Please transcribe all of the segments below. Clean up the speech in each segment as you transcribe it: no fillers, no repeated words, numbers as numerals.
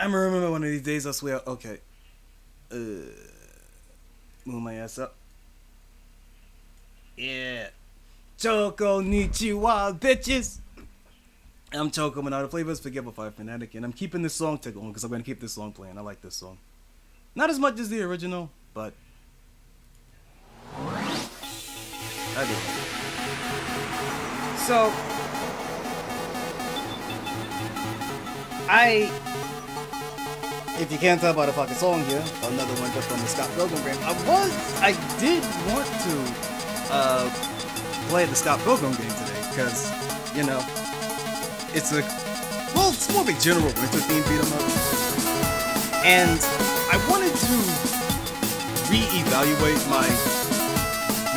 I'm gonna remember one of these days, I swear. Okay. Move my ass up. Yeah. Choconnichi, bitches! I'm Choco Minato, FlaVR's Forgetful Fanatic, and I'm keeping this song going because I'm gonna keep this song playing. I like this song. Not as much as the original, but I do. So if you can't tell by the fucking song here, another one just from the Scott Pilgrim game. I did want to play the Scott Pilgrim game today because, you know, it's more of a general winter theme beat 'em up, and I wanted to reevaluate my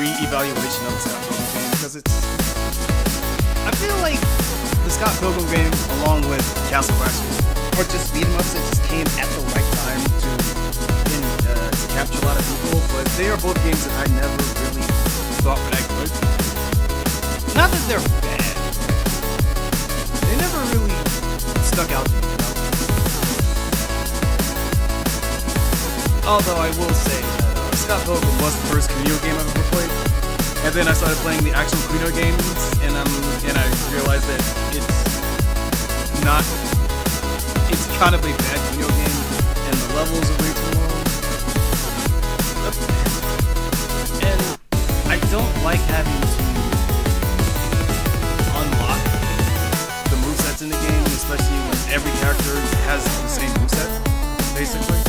reevaluation of the Scott Pilgrim game because I feel like the Scott Pilgrim game, along with Castle Crashers, or just beat 'em ups that just came at the right time to capture a lot of people, but they are both games that I never really thought were that good. Not that they're bad. They never really stuck out to me, you know? Although I will say that Scott Pilgrim was the first Kunio game I've ever played. And then I started playing the actual Kunio games, and I realized that it's kind of a bad Kunio game, and the levels are way too long. And I don't like having to unlock the movesets in the game, especially when every character has the same moveset, basically.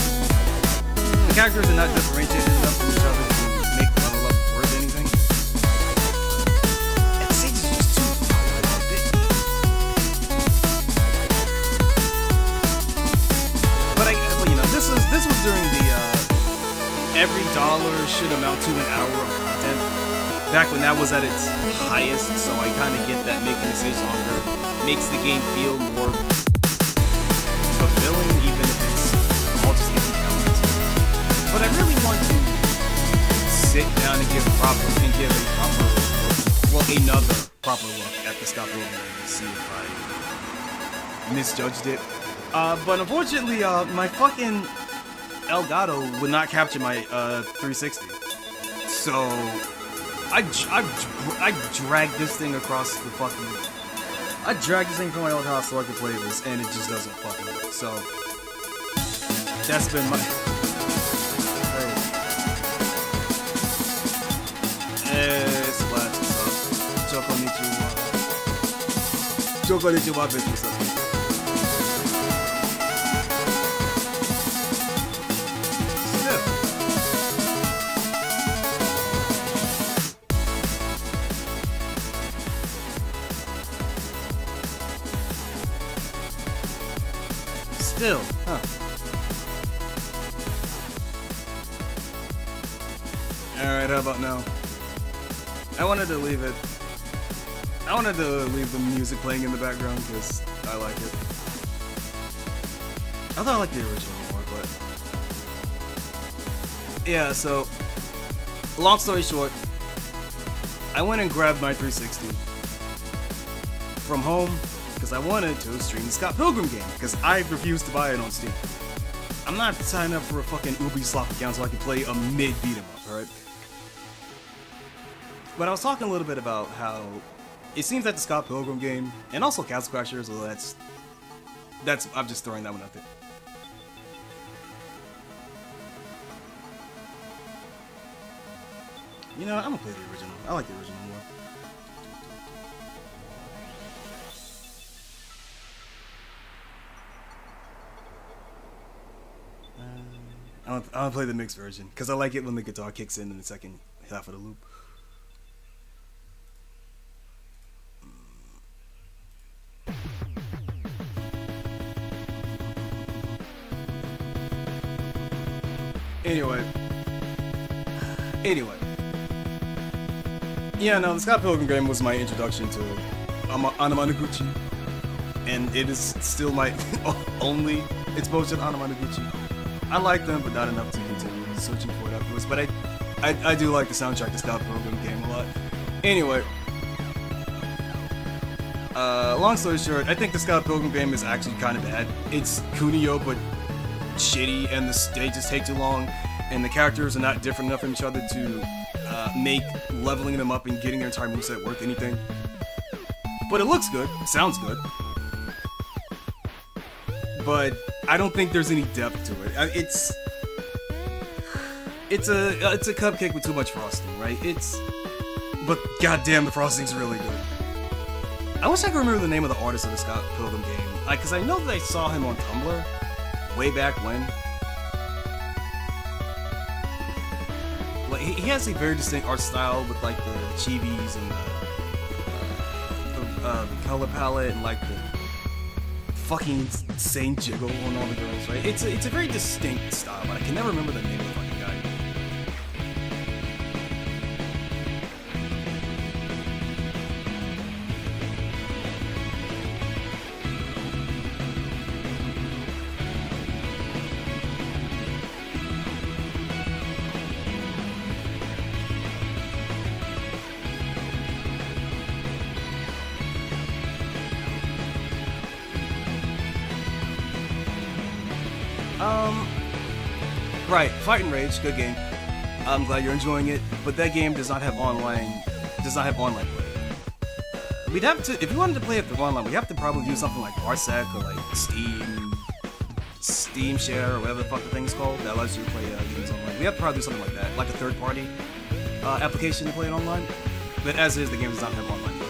The characters are not differentiated enough from each other to make level up worth anything. And Sage is just too big. But you know, this was during the every dollar should amount to an hour of content. Back when that was at its highest, so I kind of get that making the stage longer makes the game feel more fulfilling, even if it's all just empty calories. But I really want to sit down and give another proper look at the Scott Pilgrim and see if I misjudged it. But unfortunately, my fucking Elgato would not capture my 360. So I dragged this thing across the fucking. I dragged this thing from my old house so I could play this, and it just doesn't fucking work. So that's been my. It's flat. Choconnichi. Choconnichi, bitch. What's up? Still, huh? Alright, how about now? I wanted to leave the music playing in the background because I like it. I thought I liked the original more, but yeah, so long story short, I went and grabbed my 360 from home because I wanted to stream the Scott Pilgrim game, because I refused to buy it on Steam. I'm not signing up for a fucking Ubisoft account so I can play a mid beat 'em up, alright? But I was talking a little bit about how it seems that the Scott Pilgrim game, and also Castle Crashers, well that's I'm just throwing that one out there. You know, I'm gonna play the original. I like the original more. I'm gonna play the mixed version because I like it when the guitar kicks in the second half of the loop. Anyway. Yeah, no, the Scott Pilgrim game was my introduction to Anamanaguchi, and it is still my only exposure to Anamanaguchi. I like them, but not enough to continue searching for it afterwards. But I do like the soundtrack to Scott Pilgrim game a lot. Anyway, Long story short, I think the Scott Pilgrim game is actually kind of bad. It's Kunio, but shitty, and the stages take too long, and the characters are not different enough from each other to make leveling them up and getting their entire moveset worth anything. But it looks good, it sounds good. But I don't think there's any depth to it. It's a cupcake with too much frosting, right? But goddamn, the frosting's really good. I wish I could remember the name of the artist of the Scott Pilgrim game, because I know that I saw him on Tumblr way back when. Like he has a very distinct art style with like the chibis and the color palette and like the fucking insane jiggle on all the girls, right? It's a very distinct style, but I can never remember the name of the fucking guy. Right, Fight and Rage, good game. I'm glad you're enjoying it, but that game does not have online play. We'd have to, if we wanted to play it through online, we'd have to probably do something like Parsec or like Steam Share or whatever the fuck the thing's called that allows you to play games online. We have to probably do something like that, like a third-party application to play it online. But as is, the game does not have online play.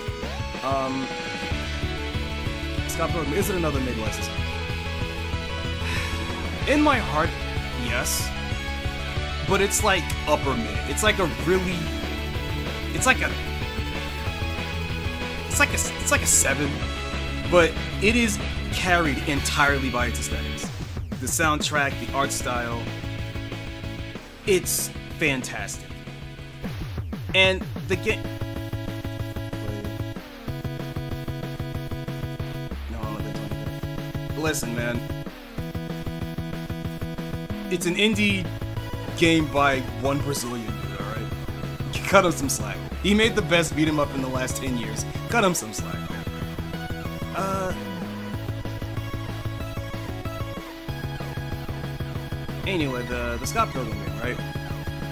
Scott Pilgrim, is it another mid-license? In my heart, yes, but it's like upper mid. It's like a 7, but it is carried entirely by its aesthetics. The soundtrack, the art style, it's fantastic. And the game. No, I'm not gonna tell you that. Listen, man. It's an indie game by one Brazilian dude, alright? Cut him some slack. He made the best beat 'em up in the last 10 years. Cut him some slack, man. Anyway, the Scott Pilgrim game, right?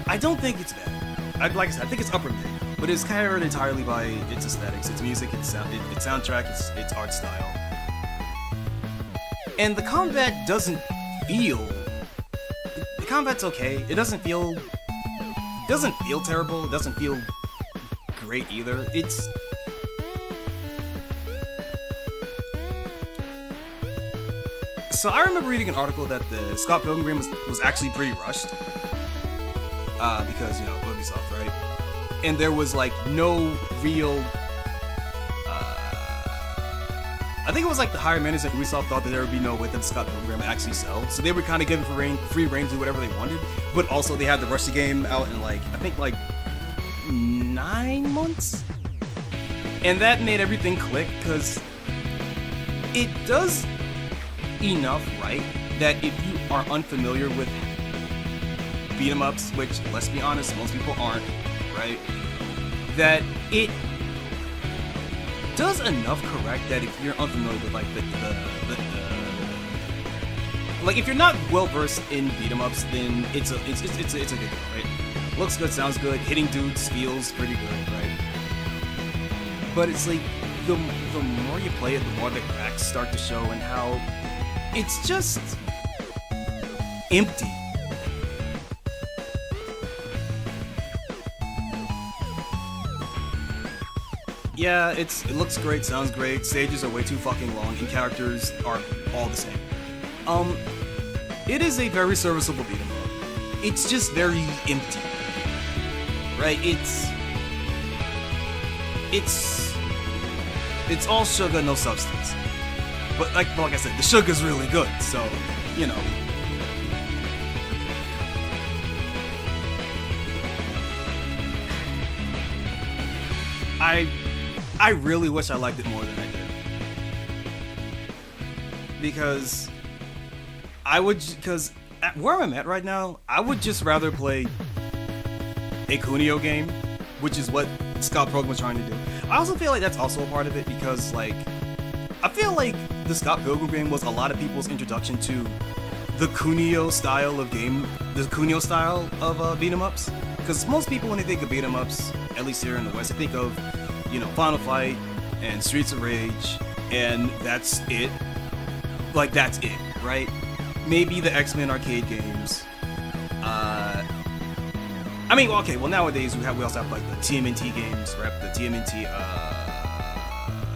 I don't think it's bad. Like I said, I think it's upper mid, but it's carried entirely by its aesthetics, its music, its soundtrack, its art style. And the combat doesn't feel... The combat's okay. It doesn't feel terrible. It doesn't feel great either. So I remember reading an article that the Scott Pilgrim game was actually pretty rushed. Because, you know, Ubisoft, right? And there was like no real... I think it was like the higher management at Ubisoft thought that there would be no way that the Scott Pilgrim would actually sell. So they were kind of given free reign to do whatever they wanted. But also they had to rush the game out in like, I think like 9 months? And that made everything click because it does enough right that if you are unfamiliar with beat-em-ups, which, let's be honest, most people aren't, right? That it does enough correct that if you're unfamiliar with like like if you're not well versed in beat-em-ups, then it's a good game, right? Looks good, sounds good, hitting dudes feels pretty good, right? But it's like the more you play it, the more the cracks start to show, and how it's just empty. Yeah, it looks great, sounds great, stages are way too fucking long, and characters are all the same. It is a very serviceable beat 'em up. It's just very empty. Right? It's all sugar, no substance. But like I said, the sugar's really good, so, you know. I really wish I liked it more than I did. Because where I'm at right now, I would just rather play a Kunio game, which is what Scout Program was trying to do. I also feel like that's also a part of it because, like, I feel like the Scott Pilgrim game was a lot of people's introduction to the Kunio style of game, the Kunio style of beat 'em ups. Because most people, when they think of beat 'em ups, at least here in the West, they think of, you know, Final Fight and Streets of Rage, and that's it. Like, that's it, right? Maybe the X-Men arcade games. I mean, okay, well, nowadays we also have, like, the TMNT games, right? The TMNT,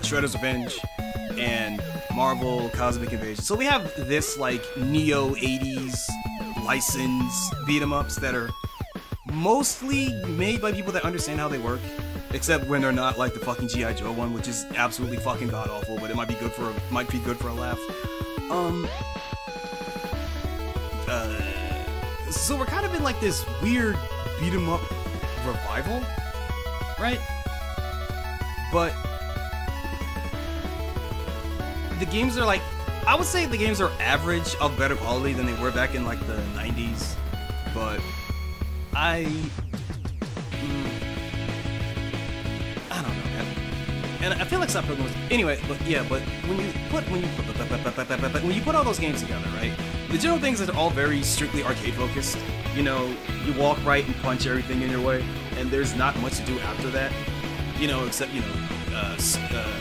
Shredder's Revenge, and Marvel Cosmic Invasion. So we have this, like, neo-80s license beat 'em ups that are mostly made by people that understand how they work, except when they're not like the fucking G.I. Joe one, which is absolutely fucking god-awful, but it might be good for a laugh. So we're kind of in, like, this weird beat 'em up revival, right? But the games are, like, I would say the games are average of better quality than they were back in, like, the 90s, but I don't know, man. And I feel like Stop Pilgrim was anyway, but yeah, but when you put all those games together, right? The general things that are all very strictly arcade focused. You know, you walk right and punch everything in your way, and there's not much to do after that. You know, except, you know,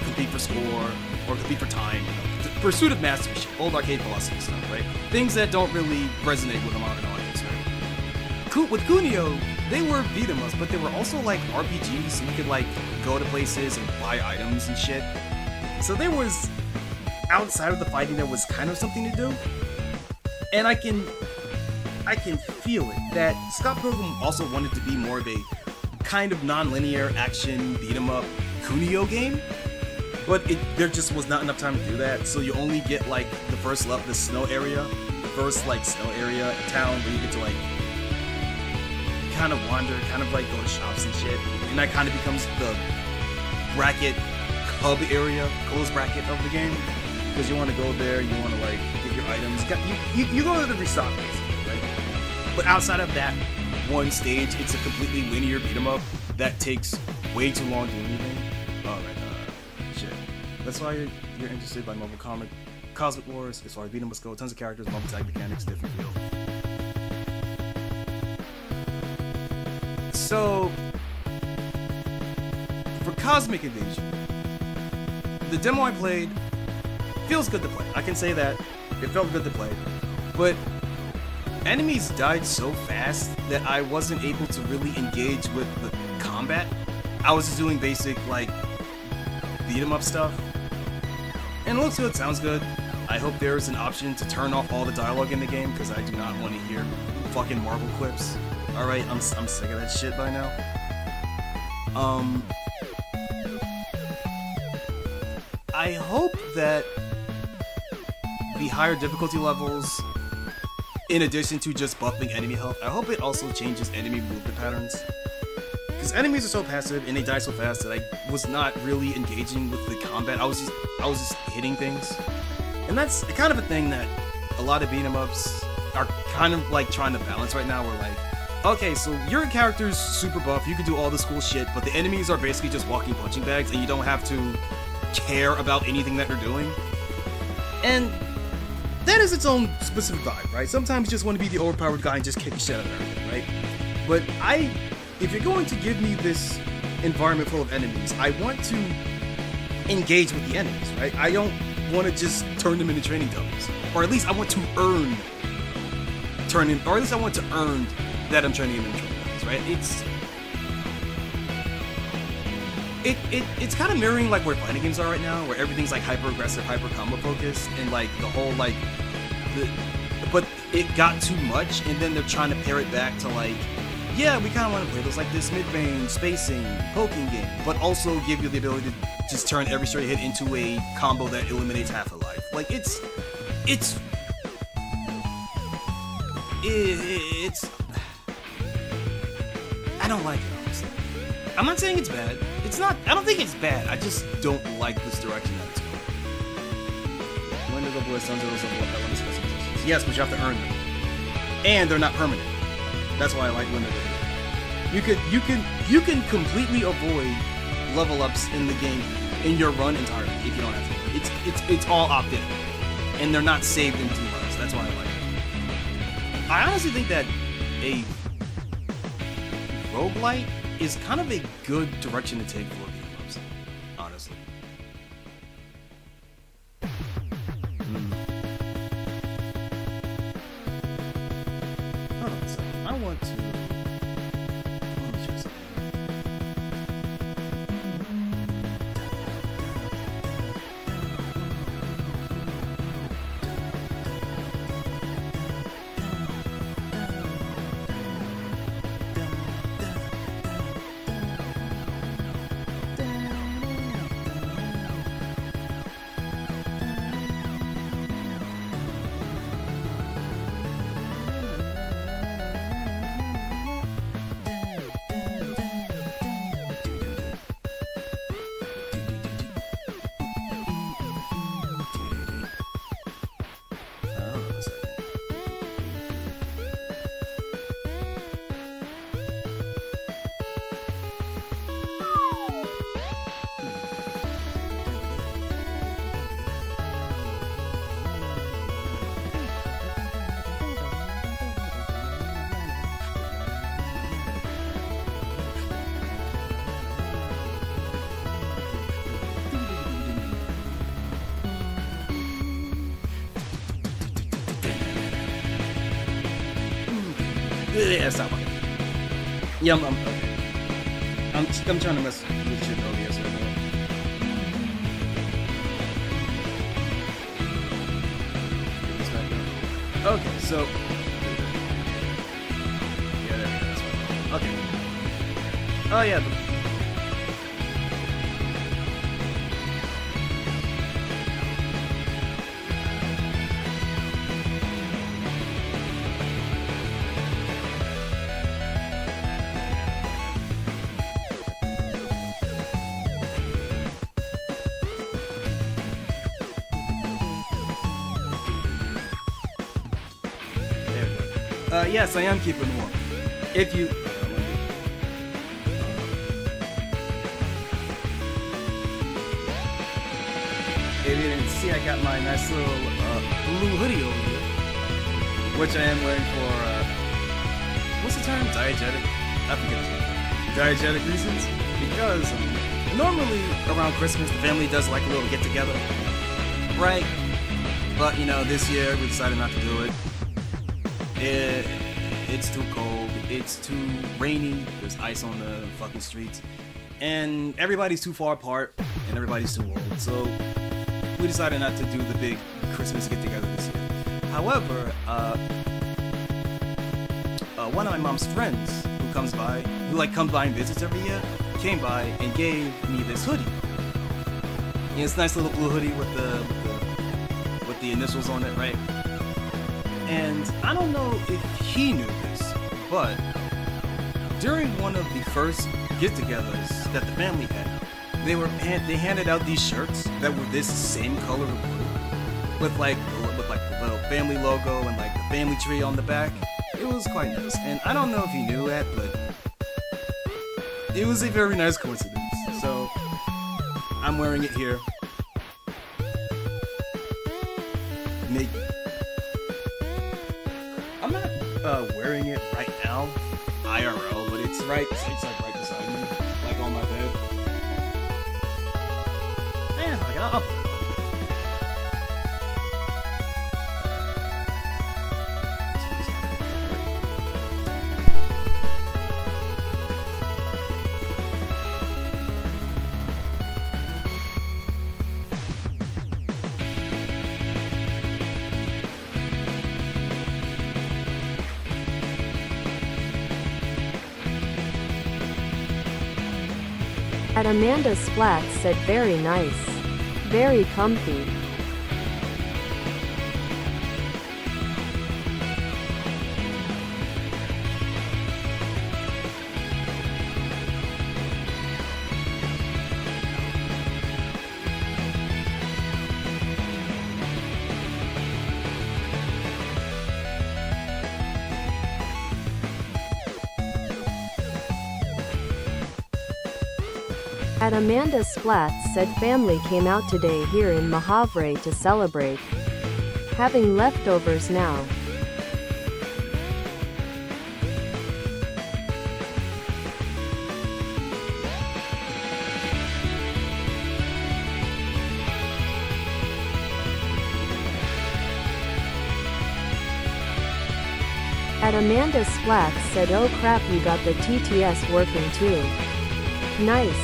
compete for score or compete for time. You know, pursuit of mastery shit, old arcade philosophy stuff, right? Things that don't really resonate with a modern audience, right? With Kunio, they were beat 'em ups, but they were also like RPGs, so you could like go to places and buy items and shit. So there was, outside of the fighting, there was kind of something to do. And I can feel it, that Scott Pilgrim also wanted to be more of a kind of non-linear action beat 'em up Kunio game, but there just was not enough time to do that, so you only get like the first level, the snow area, town where you get to like kind of wander, kind of like go to shops and shit, and that kind of becomes the bracket hub area, closed bracket of the game, because you want to go there, you want to like get your items, you go to the restock basically, right? But outside of that one stage, it's a completely linear beat 'em up that takes way too long to do anything. Shit. That's why you're interested by Mobile Cosmic Wars, as far as beat 'em ups go, tons of characters, multi-tag mechanics, different feel. So, for Cosmic Invasion, the demo I played feels good to play. I can say that. It felt good to play. But enemies died so fast that I wasn't able to really engage with the combat. I was just doing basic, like, beat 'em up stuff. And it looks good, sounds good. I hope there's an option to turn off all the dialogue in the game, because I do not want to hear fucking Marvel clips. Alright, I'm sick of that shit by now. I hope that the higher difficulty levels, in addition to just buffing enemy health, I hope it also changes enemy movement patterns. Because enemies are so passive and they die so fast that I was not really engaging with the combat. I was just hitting things. And that's kind of a thing that a lot of beat 'em ups are kind of like trying to balance right now. We're like, okay, so your character's super buff, you can do all this cool shit, but the enemies are basically just walking punching bags and you don't have to care about anything that they're doing. And that is its own specific vibe, right? Sometimes you just want to be the overpowered guy and just kick the shit out of everything, right? But if you're going to give me this environment full of enemies, I want to engage with the enemies, right? I don't want to just turn them into training dummies. Or at least I want to earn that I'm turning them into training dummies, right? It's kind of mirroring like where fighting games are right now, where everything's like hyper aggressive, hyper combo focused, and like the whole like but it got too much, and then they're trying to pare it back to like, yeah, we kind of want to play those like this mid-range spacing poking game, but also give you the ability to just turn every straight hit into a combo that eliminates half a life. Like it's I don't like it, honestly. I'm not saying it's bad. I don't think it's bad. I just don't like this direction that it's going. When do the boys sons of those elements specifications? Yes, but you have to earn them. And they're not permanent. That's why I like when they're different. You can completely avoid level ups in the game in your run entirely if you don't have to. It's all opt-in, and they're not saved in 2 runs. That's why I like it. I honestly think that a roguelite is kind of a good direction to take for beat 'em ups. Honestly. Hold on a second. I want to. Let me try something. Yeah, stop. Yeah, I'm okay. I'm trying to mess with shit earlier, so okay, so yeah, there we go. That's fine. Okay. Oh yeah. Yes, I am keeping warm. If you... If you didn't see, I got my nice little blue hoodie over here, which I am wearing for, what's the term? Diegetic? I forget the term. Diegetic reasons? Because normally around Christmas, the family does like a little get-together, right? But, you know, this year we decided not to do it. It's too cold, it's too rainy, there's ice on the fucking streets, and everybody's too far apart, and everybody's too old, so we decided not to do the big Christmas get-together this year. However, one of my mom's friends who comes by and visits every year, came by and gave me this hoodie. And it's a nice little blue hoodie with the initials on it, right? And I don't know if he knew this, but during one of the first get-togethers that the family had, they handed out these shirts that were this same color of blue, with like the little family logo and like the family tree on the back. It was quite nice, and I don't know if he knew that, but it was a very nice coincidence. So I'm wearing it here. I'm not wearing it right now, IRL, but it's like right beside me, like on my bed. Man, I got up. At Amanda Splat said very nice. Very comfy. At Amanda Splats said family came out today here in Mahavre to celebrate. Having leftovers now. At Amanda Splats said oh crap you got the TTS working too. Nice.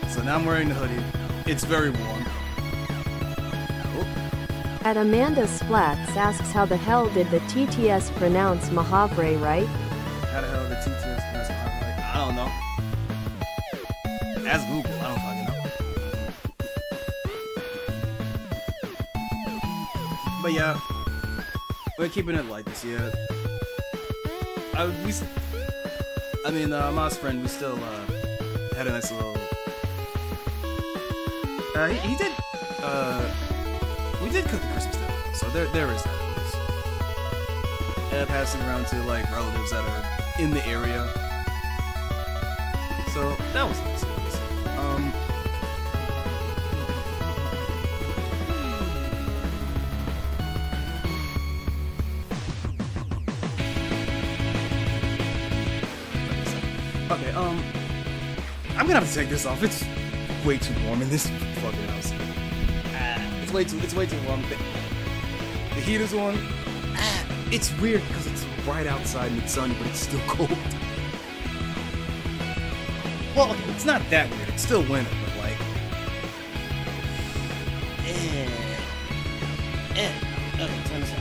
So now I'm wearing the hoodie. It's very warm. Oh. At Amanda Splats asks how the hell did the TTS pronounce Mahavre right? How the hell did the TTS pronounce Mahavre? I don't know. Ask Google. I don't fucking know. But yeah, we're keeping it light this year. My friend, we still had a nice little. He did. We did cook the Christmas dinner, so there is that. Passing around to like relatives that are in the area, so that was nice. Okay, I'm gonna have to take this off. It's way too warm in this fucking house. It's way too warm. The heat is on. It's weird because it's bright outside and it's sunny, but it's still cold. Well, okay, it's not that weird. It's still winter, but like, okay, turn this on.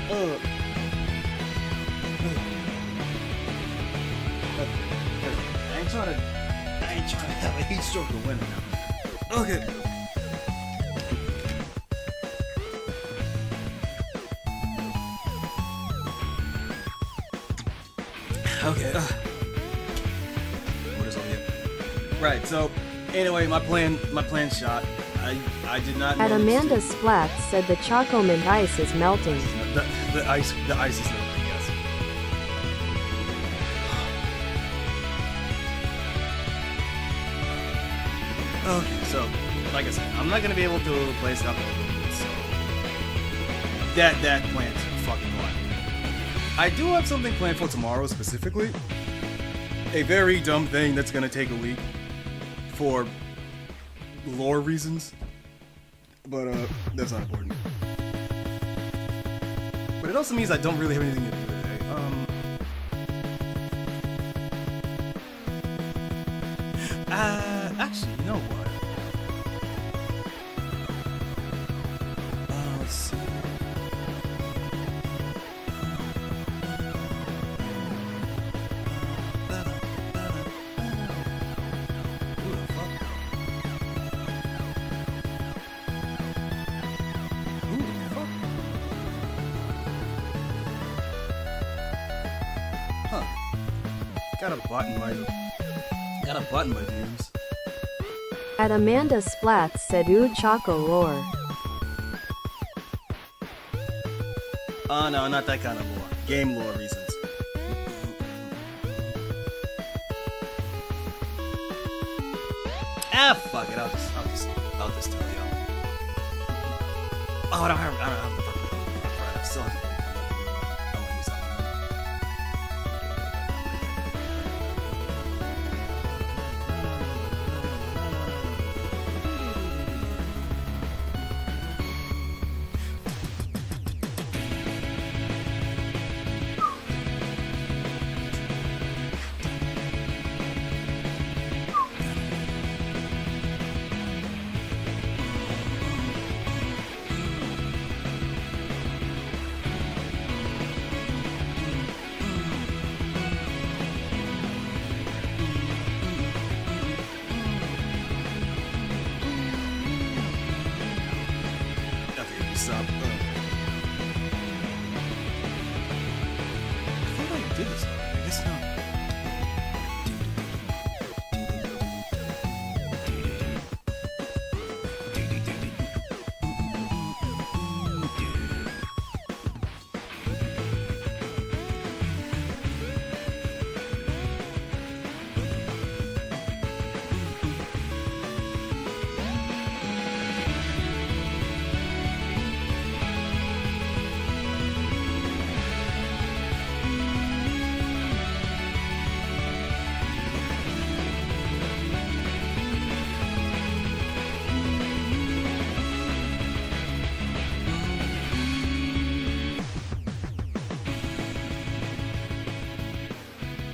I ain't trying to have a heat stroke of winter now. Okay. Okay. What is all here? Right. So, anyway, my plan shot. I did not. At Amanda Splats said the Choco Mint ice is melting. The ice is melting. Yes. Okay, so like I said, I'm not gonna be able to play stuff over, so that plan's fucking gone. I do have something planned for tomorrow specifically. A very dumb thing that's gonna take a week for lore reasons, but that's not important. But it also means I don't really have anything to do today. Actually, you know what? Let's see. Who the fuck? Who the fuck? Huh. Got a button my views. At Amanda Splats said ooh Choco lore. Oh no, not that kind of lore. Game lore reasons. Fuck it. I'll just tell you. Oh, I don't have the fucking. I still have to. I want to use that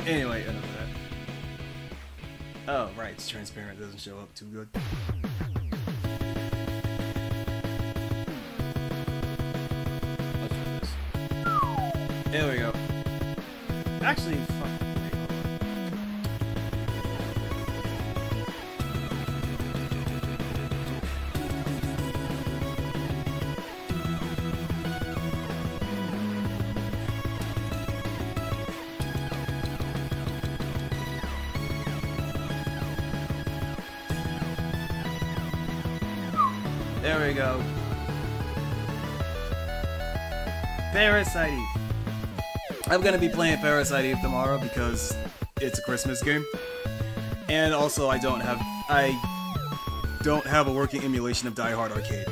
Anyway, enough of that. Oh, right, it's transparent, it doesn't show up too good. Let's try this. There we go. Actually, fuck. There we go. Parasite Eve. I'm gonna be playing Parasite Eve tomorrow because it's a Christmas game. And also I don't have a working emulation of Die Hard Arcade.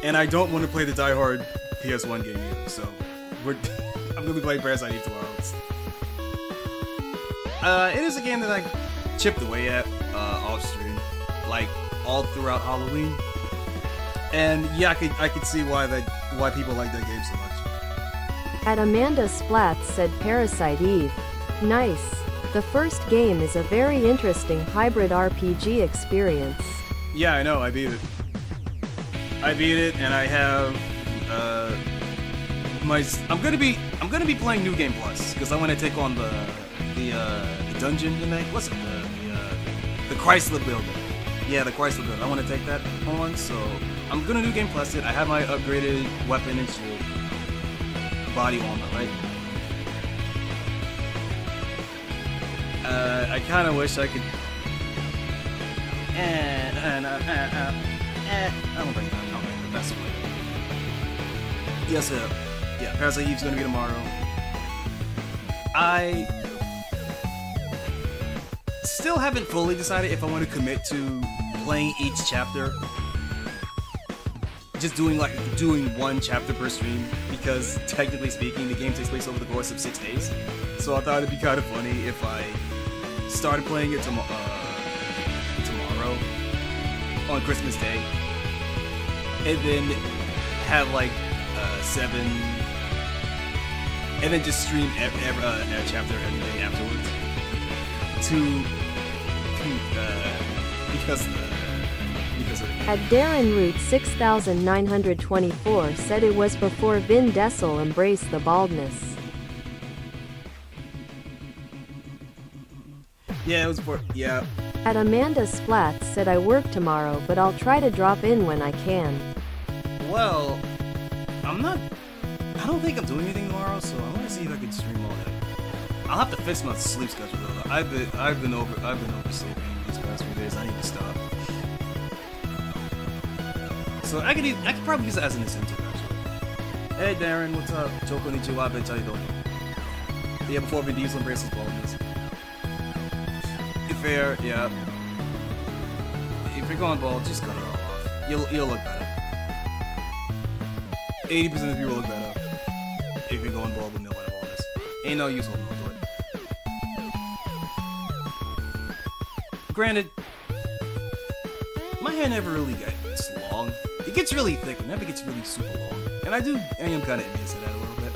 And I don't want to play the Die Hard PS1 game either, so I'm gonna be playing Parasite Eve tomorrow. It is a game that I chipped away at off stream, like all throughout Halloween. And yeah, I could see why people like that game so much. At Amanda Splats said Parasite Eve. Nice. The first game is a very interesting hybrid RPG experience. Yeah, I know, I beat it. And I have I'm gonna be playing New Game Plus because I want to take on the dungeon tonight. What's it? The Chrysler Building. Yeah, the Chrysler Building. I want to take that on, so I'm gonna New Game Plus it. I have my upgraded weapon and shield, body armor, right? I kind of wish I could. I don't think that's the way. Yes, yeah. Parasite Eve's gonna be tomorrow. I still haven't fully decided if I want to commit to playing each chapter. Just doing one chapter per stream, because technically speaking, the game takes place over the course of 6 days. So I thought it'd be kind of funny if I started playing it tomorrow on Christmas Day, and then have like 7, and then just stream every chapter every day afterwards. Because of At Darren Root 6924 said it was before Vin Diesel embraced the baldness. Yeah, it was before. Yeah. At Amanda Splats said I work tomorrow, but I'll try to drop in when I can. Well, I don't think I'm doing anything tomorrow, so I want to see if I can stream all day. I'll have to fix my sleep schedule though. I've been oversleeping these past few days. I need to stop. So I could probably use it as an incentive actually. Hey Darren, what's up? Choconnichi, how you doing? Yeah, before Vin Diesel embraces baldness. Fair, yeah. If you're going bald, just cut it all off. You'll look better. 80% of you will look better if you're going bald with no white baldness. Ain't no use holding on to it. Granted, my hair never really gets long. It gets really thick, it never gets really super long. And I am kind of envious of that a little bit.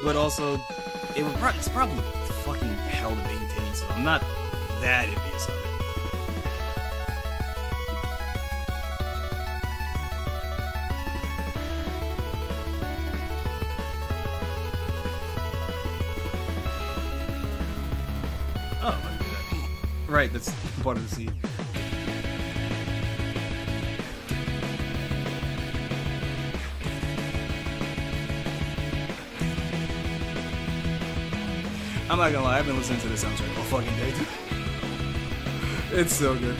But also, it's probably fucking hell to maintain, so I'm not that envious of it. Oh, I do that. Right, that's part of the scene. I'm not gonna lie, I've been listening to this soundtrack all fucking day, dude. It's so good.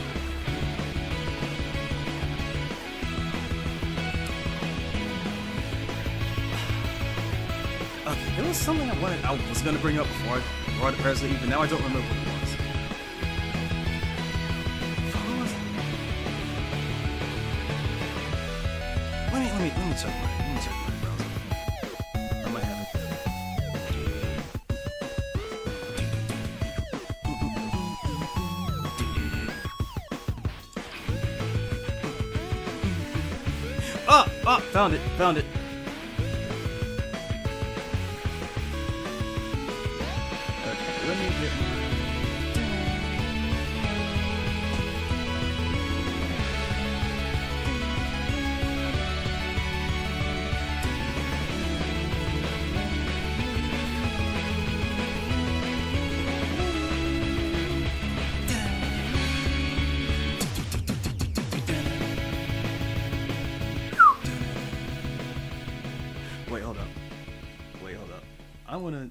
Okay, there was something I was gonna bring up before I brought it Parasite Eve, but now I don't remember what it was. What was it? Let me check my browser. I might have it. Oh, found it. hold up. Wait, hold up. I wanna.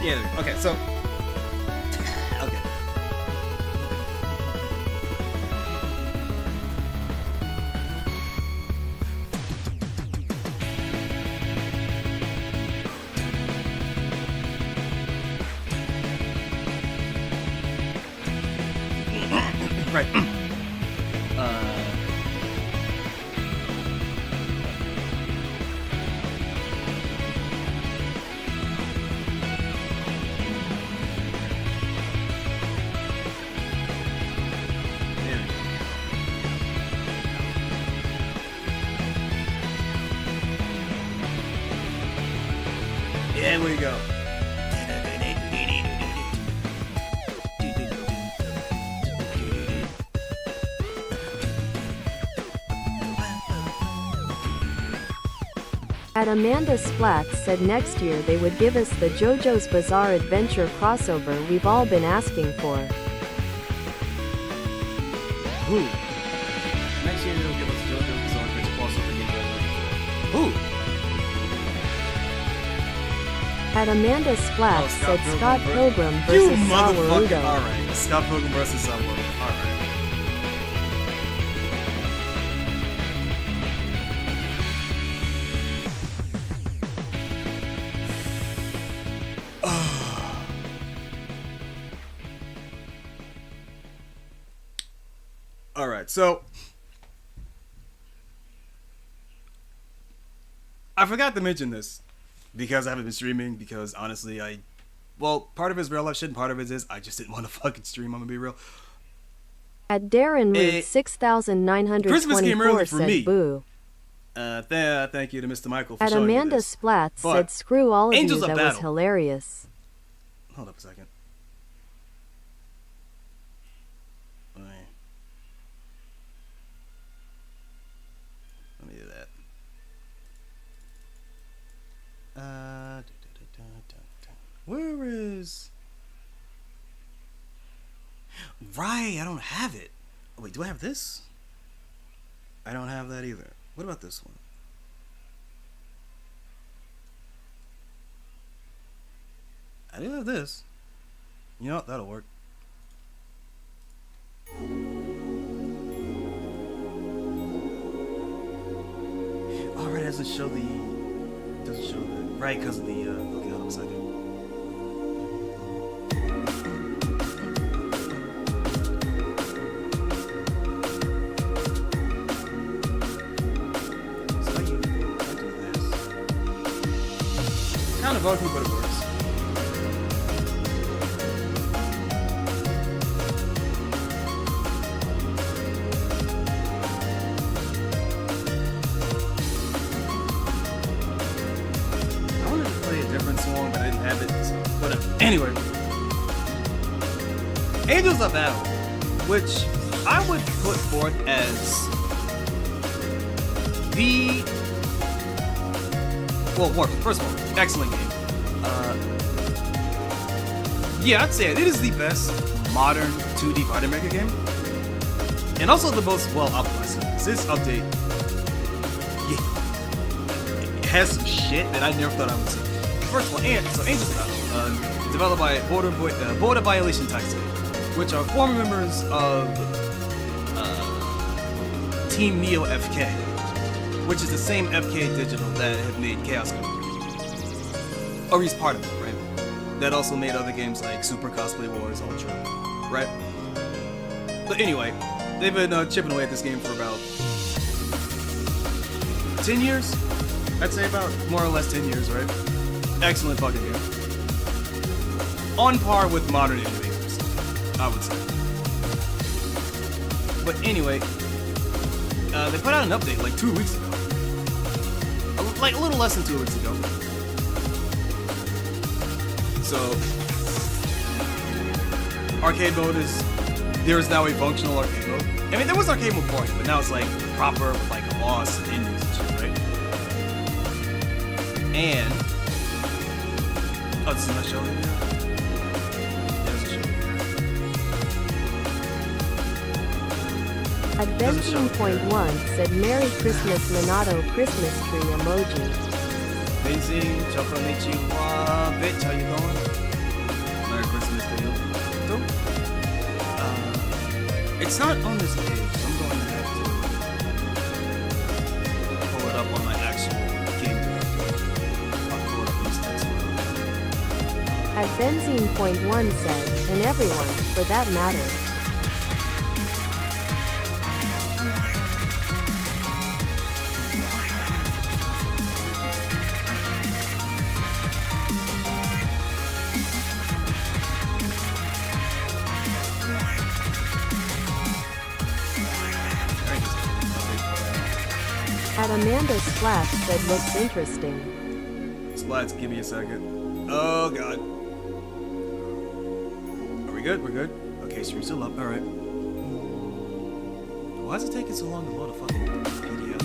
Yeah, okay, so. Okay. Right. There we go. At Amanda Splatz said next year they would give us the JoJo's Bizarre Adventure crossover we've all been asking for. Who? Next year they'll give us JoJo's Bizarre Adventure crossover we've all been asking for. Who? At Amanda Splatz said Scott Pilgrim You versus motherfucker! Sawarudo. Alright, Scott Pilgrim versus Sawarudo. Alright. Alright, so I forgot to mention this because I haven't been streaming, because honestly well, part of it is real life shit and part of it is I just didn't want to fucking stream, I'm gonna be real. At Darren Root 6924 said boo. Thank you to Mr. Michael for At showing Amanda me this. Splatz But said screw all of Angels you, of that was Battle. hilarious. Hold up a second. Let me do that. Where is... Right, I don't have it. Oh, wait, do I have this? I don't have that either. What about this one? I do have this. You know what? That'll work. Alright, it doesn't show the... Right, because of the... okay, hold on a second. So I do this. Kind of ugly, but it works. Song, but I didn't have it, so whatever. Anyway, Angels of Battle, which I would put forth as the first of all, excellent game. Yeah, I'd say it is the best modern 2D fighter mecha game, and also the most well optimized. This update, yeah, it has some shit that I never thought I would see. First of all, Angels of Battle, developed by Border Violation Tyson, which are former members of Team Neo FK, which is the same FK Digital that have made Chaos Ghost. Or he's part of it, right? That also made other games like Super Cosplay Wars Ultra, right? But anyway, they've been chipping away at this game for about 10 years? I'd say about more or less 10 years, right? Excellent fucking game. On par with modern indie games, I would say. But anyway, they put out an update like 2 weeks ago. Like a little less than 2 weeks ago. So, arcade mode there is now a functional arcade mode. I mean, there was arcade mode before, but now it's like proper with like a boss and menus and shit, right? And, oh, this is not showing here? There's a show here. Adventing.1 said Merry Christmas Minato Christmas tree emoji. Benzine, Choconnichi, bitch, how you doing? Merry Christmas to you. It's not on this page, so I'm going to have to pull it up on my actual game directory. I'll pull it up these text. Adventing.1 said, and everyone, for that matter. Amanda Splash said looks interesting. Splats, give me a second. Oh god. Are we good? We're good? Okay, stream's still up. Alright. Why is it taking so long to load a fucking PDF?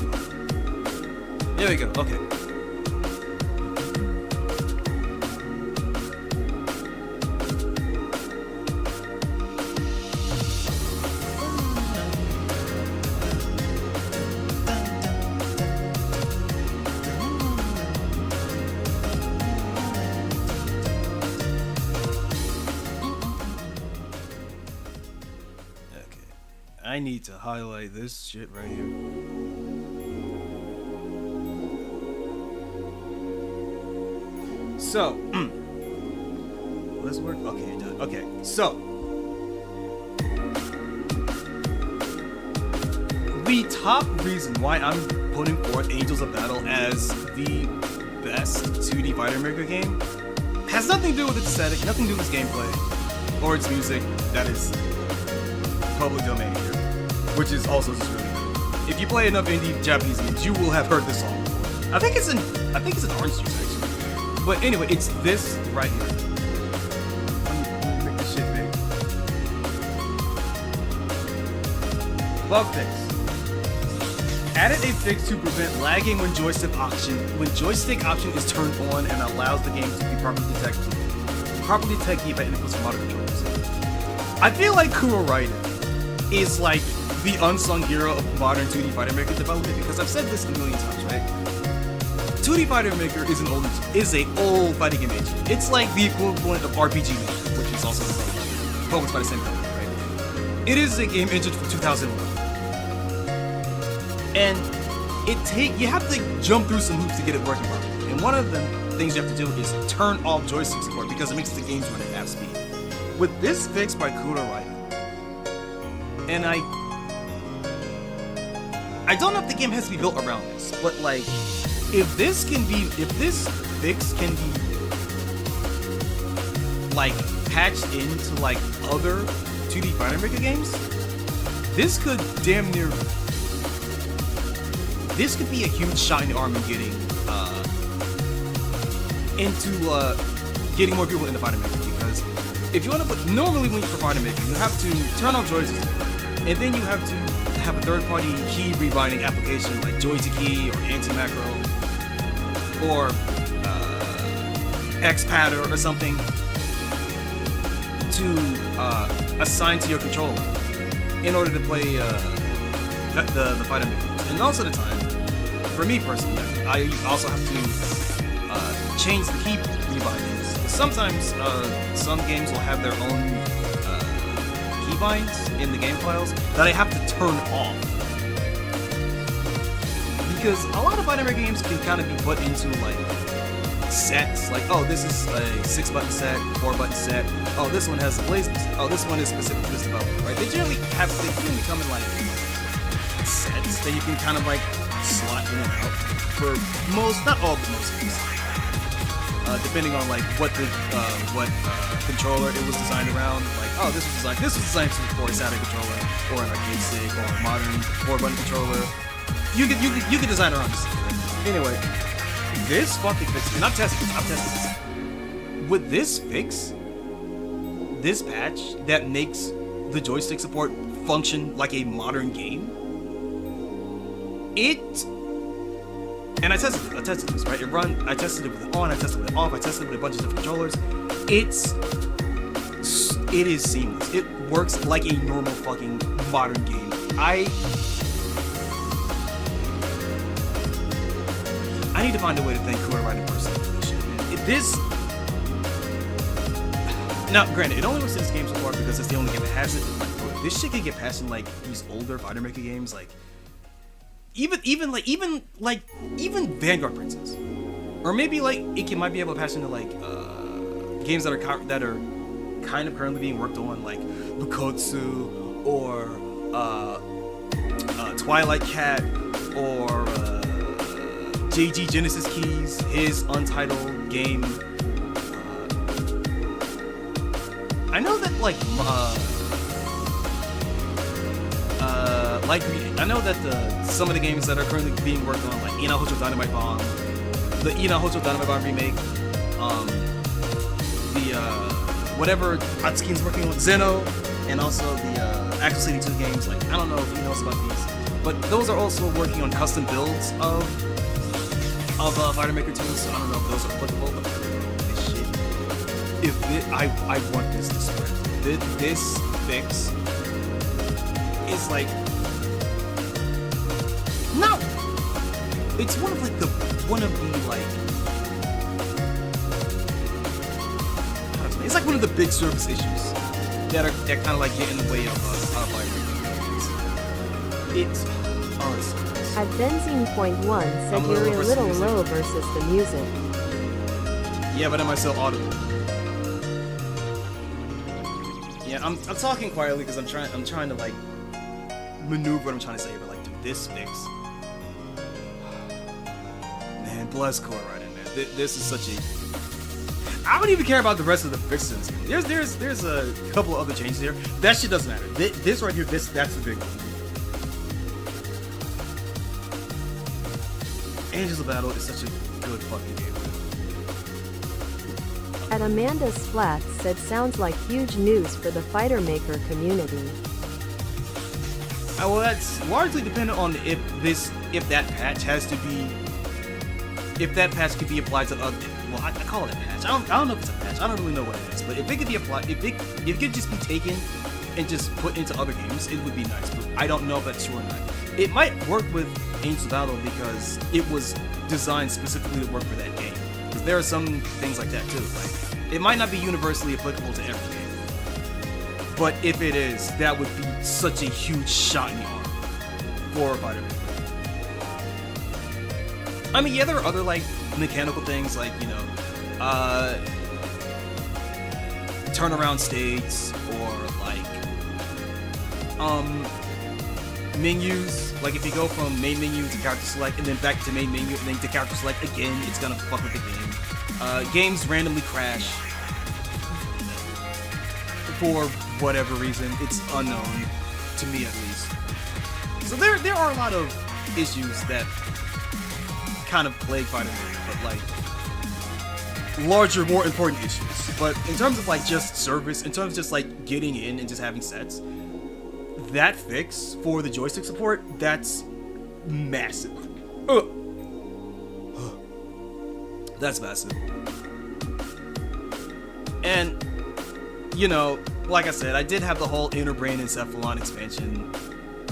There we go. Okay. I need to highlight this shit right here. So, will this work? Okay, it does. Okay, so the top reason why I'm putting forth Angels of Battle as the best 2D fighter maker game has nothing to do with its aesthetic, nothing to do with its gameplay, or its music. That is public domain here, which is also just really good. If you play enough indie Japanese games, you will have heard this song before. I think it's an Orange Juice actually. But anyway, it's this right here. Let me make this shit big. Bug fix. Added a fix to prevent lagging when joystick option is turned on and allows the game to be properly detect keypad inputs from modern controllers. I feel like Kuro Raiden is like the unsung hero of modern 2D Fighter Maker development because I've said this a million times, right? 2D Fighter Maker is an old fighting game engine. It's like the equivalent of RPG Maker, which is also the same level, published by the same company, right? It is a game engine from 2001. And you have to jump through some hoops to get it working properly. And one of the things you have to do is turn off joystick support because it makes the games run at half speed. With this fix by Kuro Raiden, and I don't know if the game has to be built around this, but like, if this fix can be like patched into like other 2D Fighter Maker games, this could be a huge shot in the arm in getting more people into Fighter Maker. Because if you want to normally when you for Fighter Maker, you have to turn off joysticks, and then you have to have a third-party key rebinding application like Joy-to-Key or Anti-Macro or X-Patter or something to assign to your controller in order to play the Fighter Maker. And most of the time, for me personally, I also have to change the key rebindings. Sometimes some games will have their own keybinds in the game files that I have to turn off because a lot of fighting games can kind of be put into like sets, like, oh, this is a 6-button set, 4-button set, oh, this one has a blaze, oh, this one is specific to this development, right? They generally come in like sets that you can kind of like slot in and out for most, not all, but most games. Depending on like what controller it was designed around, like, oh, this was designed for a static controller or an arcade stick or a modern 4-button controller. You could design around this. Anyway, this fucking fix, and I'm testing this. With this fix, this patch that makes the joystick support function like a modern game, and I tested this, right? I tested it with it on, I tested it with it off, I tested it with a bunch of different controllers. It is seamless. It works like a normal fucking modern game. I need to find a way to thank whoever wrote in person for this shit, man. Now, granted, it only works in this game so far because it's the only game that has it. Like, this shit can get past in like these older fighter maker games, like even Vanguard Princess, or maybe like it might be able to pass into like games that are kind of currently being worked on, like Bukotsu or Twilight Cat or JG Genesis Keys, his untitled game. I know that like I know that some of the games that are currently being worked on, like Ina Hocho Dynamite Bomb, the Ina Hocho Dynamite Bomb remake, whatever Atsuki's working on, Zeno, and also the Actual City 2 games. Like, I don't know if he knows about these, but those are also working on custom builds of Fighter Maker 2, so I don't know if those are applicable, but this shit, I want this to spread. This fix is like, no, it's one of the it's like one of the big service issues that kind of like get in the way of Fighter Maker. It's honestly. At Benzene.1 said you're a little low versus the music. Yeah, but am I still audible? Yeah, I'm talking quietly because I'm trying to like maneuver what I'm trying to say, but like, dude, this fix, man, bless Core right in, man. This is such a. I don't even care about the rest of the fixes. There's a couple of other changes here. That shit doesn't matter. This right here, that's the big one. Angels of Battle is such a good fucking game. At Amanda Splat said sounds like huge news for the Fighter Maker community. Well, that's largely dependent on if that patch could be applied to other. Well, I call it a patch. I don't know if it's a patch. I don't really know what it is. But if it could be applied, if it could just be taken and just put into other games, it would be nice. But I don't know if that's true or not. It might work with Angels of Battle because it was designed specifically to work for that game. Because there are some things like that too. Like, it might not be universally applicable to every game, but if it is, that would be such a huge shot in the arm for a fighter. I mean, yeah, there are other like mechanical things, like, you know, turnaround states or like menus. Like, if you go from main menu to character select and then back to main menu and then to character select again, it's gonna fuck with the game. Games randomly crash for whatever reason. It's unknown to me, at least. So there are a lot of issues that kind of plague Fighter Maker, but like larger, more important issues. But in terms of like just service, in terms of just like getting in and just having sets, that fix for the joystick support, that's massive. That's massive. And, you know, like I said, I did have the whole inner brain encephalon expansion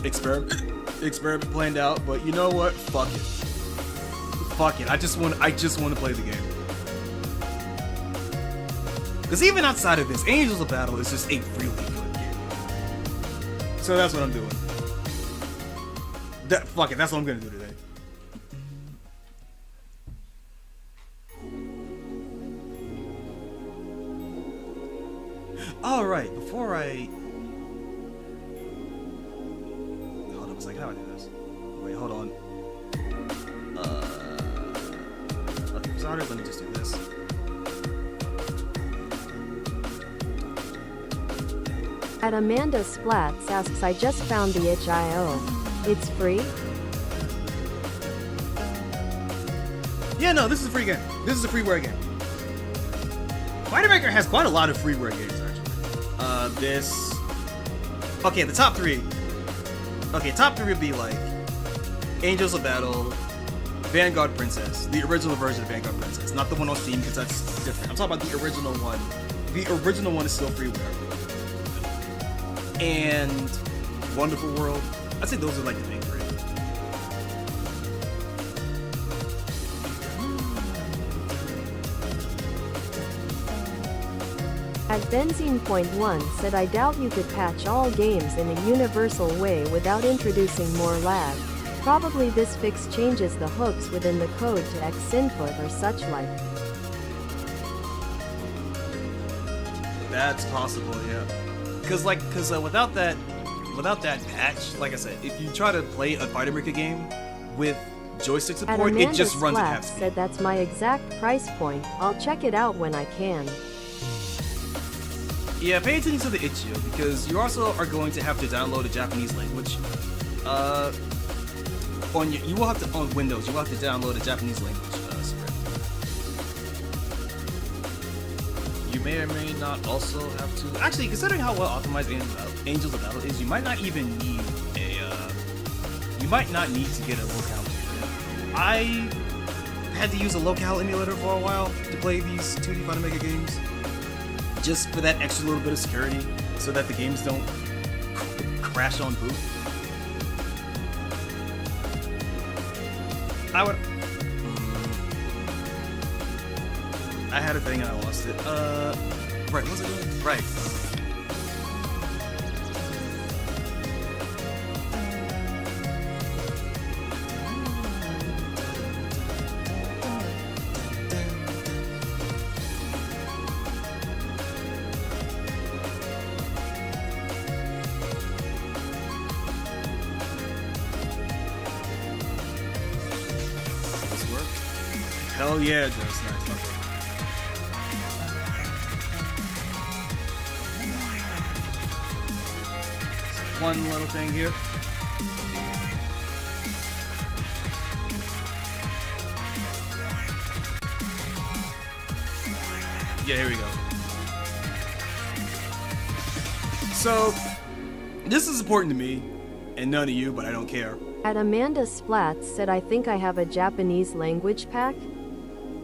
experiment planned out, but you know what? Fuck it. Fuck it. I just want to play the game. Because even outside of this, Angels of Battle is just a really good game. So that's what I'm doing. Fuck it. That's what I'm gonna do today. All right, before I hold up a second, how do I do this? Wait, hold on. Okay, for starters, let me just do this. At Amanda Splats asks, I just found the itch.io. It's free? Yeah, no, this is a free game. This is a freeware game. Fighter Maker has quite a lot of freeware games, actually. This... Okay, the top three. Okay, top three would be like Angels of Battle, Vanguard Princess, the original version of Vanguard Princess, not the one on Steam because that's different. I'm talking about the original one. The original one is still freeware. And Wonderful World. I'd say those are like the main three. At Benzene.1 said, I doubt you could patch all games in a universal way without introducing more lag. Probably this fix changes the hooks within the code to X input or such like. That's possible, yeah. Cause without that patch, like I said, if you try to play a Fighter Maker game with joystick support, it just runs at half speed. Said that's my exact price point. I'll check it out when I can. Yeah, pay attention to the itch.io because you also are going to have to download a Japanese language. You will have to on Windows. You will have to download a Japanese language script. You may or may not also have to. Actually, considering how well optimized Angels of Battle is, you might not even need you might not need to get a locale. I had to use a locale emulator for a while to play these 2D Fighter Maker games, just for that extra little bit of security, so that the games don't crash on boot. I had a thing and I lost it. Right, what was it doing? Right. Hell yeah, it does. Nice. One little thing here. Yeah, here we go. So, this is important to me, and none of you, but I don't care. At Amanda Splats said, I think I have a Japanese language pack?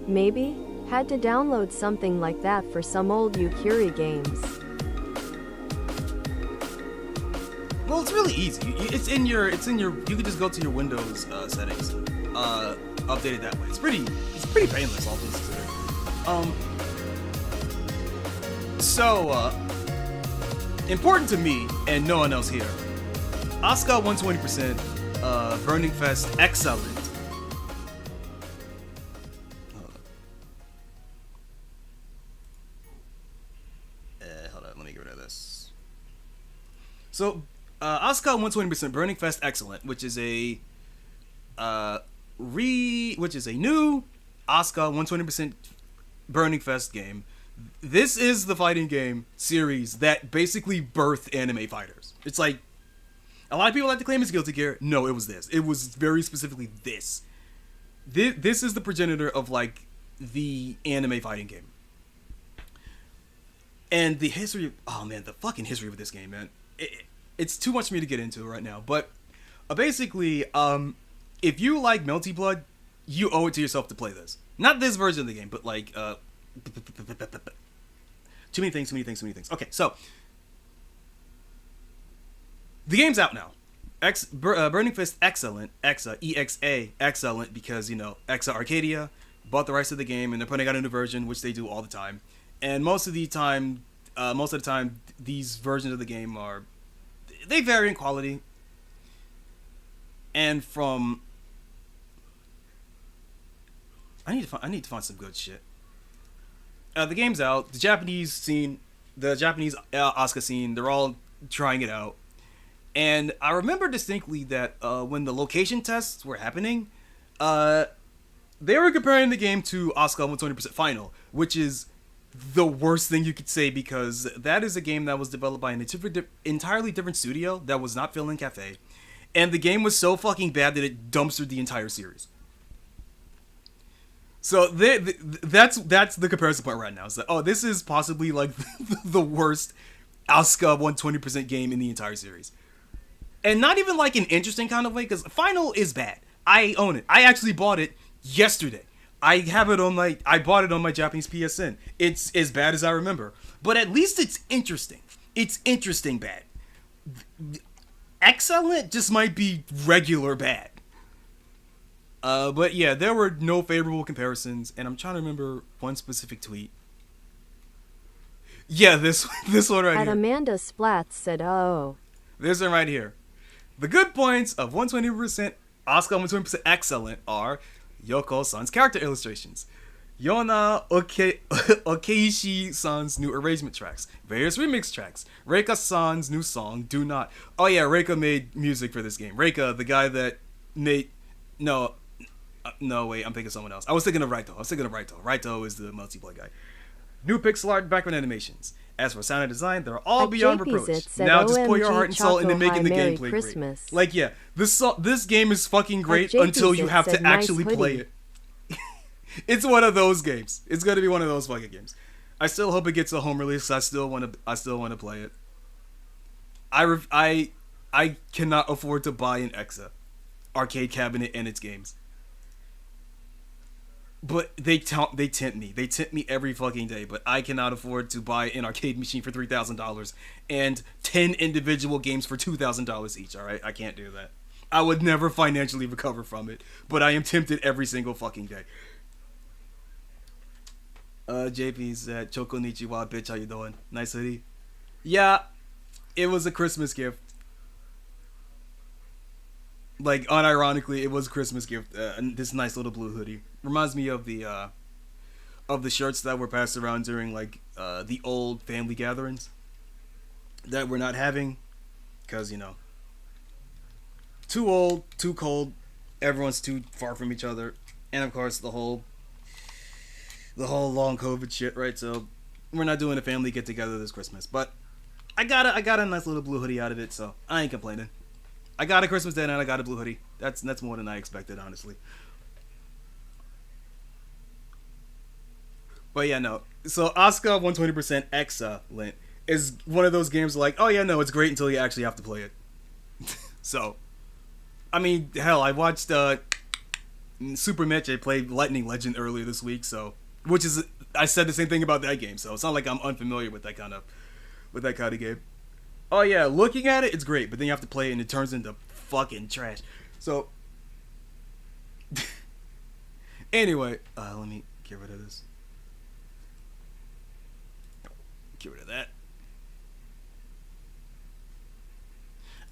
Maybe? Had to download something like that for some old Yukiri games. Well, it's really easy. It's in your, you can just go to your Windows settings, update it that way. It's pretty painless, all things considered. Important to me and no one else here. Asuka 120%, Burning Fest excellent. Hold on, let me get rid of this. So, Asuka 120%, Burning Fest excellent, which is a new Asuka 120% Burning Fest game. This is the fighting game series that basically birthed anime fighters. It's like, a lot of people like to claim it's Guilty Gear. No, it was this. It was very specifically this. This is the progenitor of, like, the anime fighting game. And the history, oh man, the fucking history of this game, man. It's too much for me to get into right now. But basically, if you like Melty Blood, you owe it to yourself to play this. Not this version of the game, but like, too many things. Okay, so the game's out now. Burning Fist excellent, EXA excellent, because, you know, Exa Arcadia bought the rights to the game and they're putting out a new version, which they do all the time. And most of the time, these versions of the game they vary in quality. And from, I need to find some good shit. The game's out. The Japanese scene the Japanese Asuka scene. They're all trying it out, and I remember distinctly that when the location tests were happening, they were comparing the game to Asuka 120% Final, which is the worst thing you could say because that is a game that was developed by an entirely different studio that was not Phil and Cafe, and the game was so fucking bad that it dumpstered the entire series. So that's the comparison point right now. It's like, oh, this is possibly like the worst Asuka 120% game in the entire series. And not even like an interesting kind of way, because Final is bad. I own it. I actually bought it yesterday. I bought it on my Japanese PSN. It's as bad as I remember. But at least it's interesting. It's interesting bad. Excellent just might be regular bad. But yeah, there were no favorable comparisons, and I'm trying to remember one specific tweet. Yeah, this one right here. Amanda Splatz said, "Oh." This one right here. The good points of 120% Asuka 120% excellent are Yoko-san's character illustrations, Yona Okeishi-san's new arrangement tracks, various remix tracks, Reika-san's new song, Do Not. Oh yeah, Reika made music for this game. Reika, the guy that made... No, wait, I'm thinking of someone else. I was thinking of Raito. Raito is the multiplayer guy. New pixel art background animations. As for sound and design, they're all beyond reproach. Now just put your heart and soul into making the gameplay great. Like, yeah, this game is fucking great until you have to actually play it. It's one of those games. It's gonna be one of those fucking games. I still hope it gets a home release. I still want to play it. I cannot afford to buy an Exa arcade cabinet and its games. But they tempt me. They tempt me every fucking day. But I cannot afford to buy an arcade machine for $3,000 and 10 individual games for $2,000 each. All right, I can't do that. I would never financially recover from it. But I am tempted every single fucking day. JP said, "Choconnichi, wow, bitch, how you doing? Nice hoodie." Yeah, it was a Christmas gift. Like, unironically, it was a Christmas gift. This nice little blue hoodie reminds me of the shirts that were passed around during like the old family gatherings that we're not having, because too old, too cold, everyone's too far from each other, and of course the whole long COVID shit, right? So we're not doing a family get together this Christmas, but I got a nice little blue hoodie out of it, so I ain't complaining. I got a Christmas dinner and I got a blue hoodie. That's more than I expected, honestly. But yeah, no. So Asuka 120% excellent is one of those games like, oh yeah, no, it's great until you actually have to play it. So, I mean, hell, I watched Super Meche play Lightning Legend earlier this week, so I said the same thing about that game, so it's not like I'm unfamiliar with that kind of game. Oh yeah, looking at it, it's great, but then you have to play it and it turns into fucking trash. So, anyway, let me get rid of this. Get rid of that.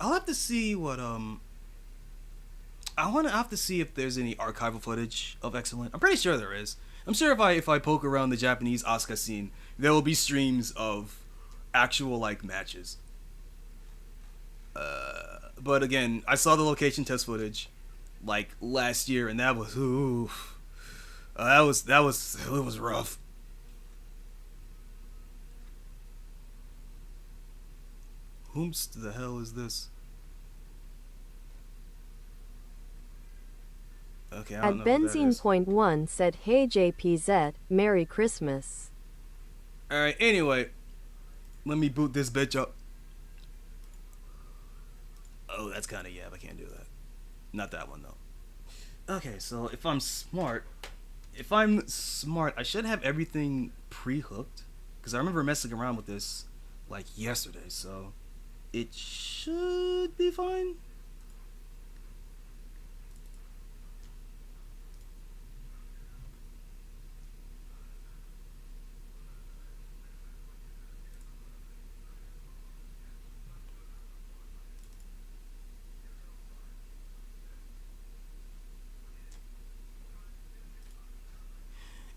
I'll have to see what I have to see if there's any archival footage of Excellent. I'm pretty sure there is. I'm sure if I poke around the Japanese Asuka scene, there will be streams of actual like matches. But again, I saw the location test footage like last year, and that was it was rough. Whomst the hell is this? Okay, I don't know. Benzene.1 said, "Hey JPZ, Merry Christmas." All right. Anyway, let me boot this bitch up. Oh, that's kind of I can't do that. Not that one though. Okay, so if I'm smart, I should have everything pre-hooked, because I remember messing around with this like yesterday, so it should be fine.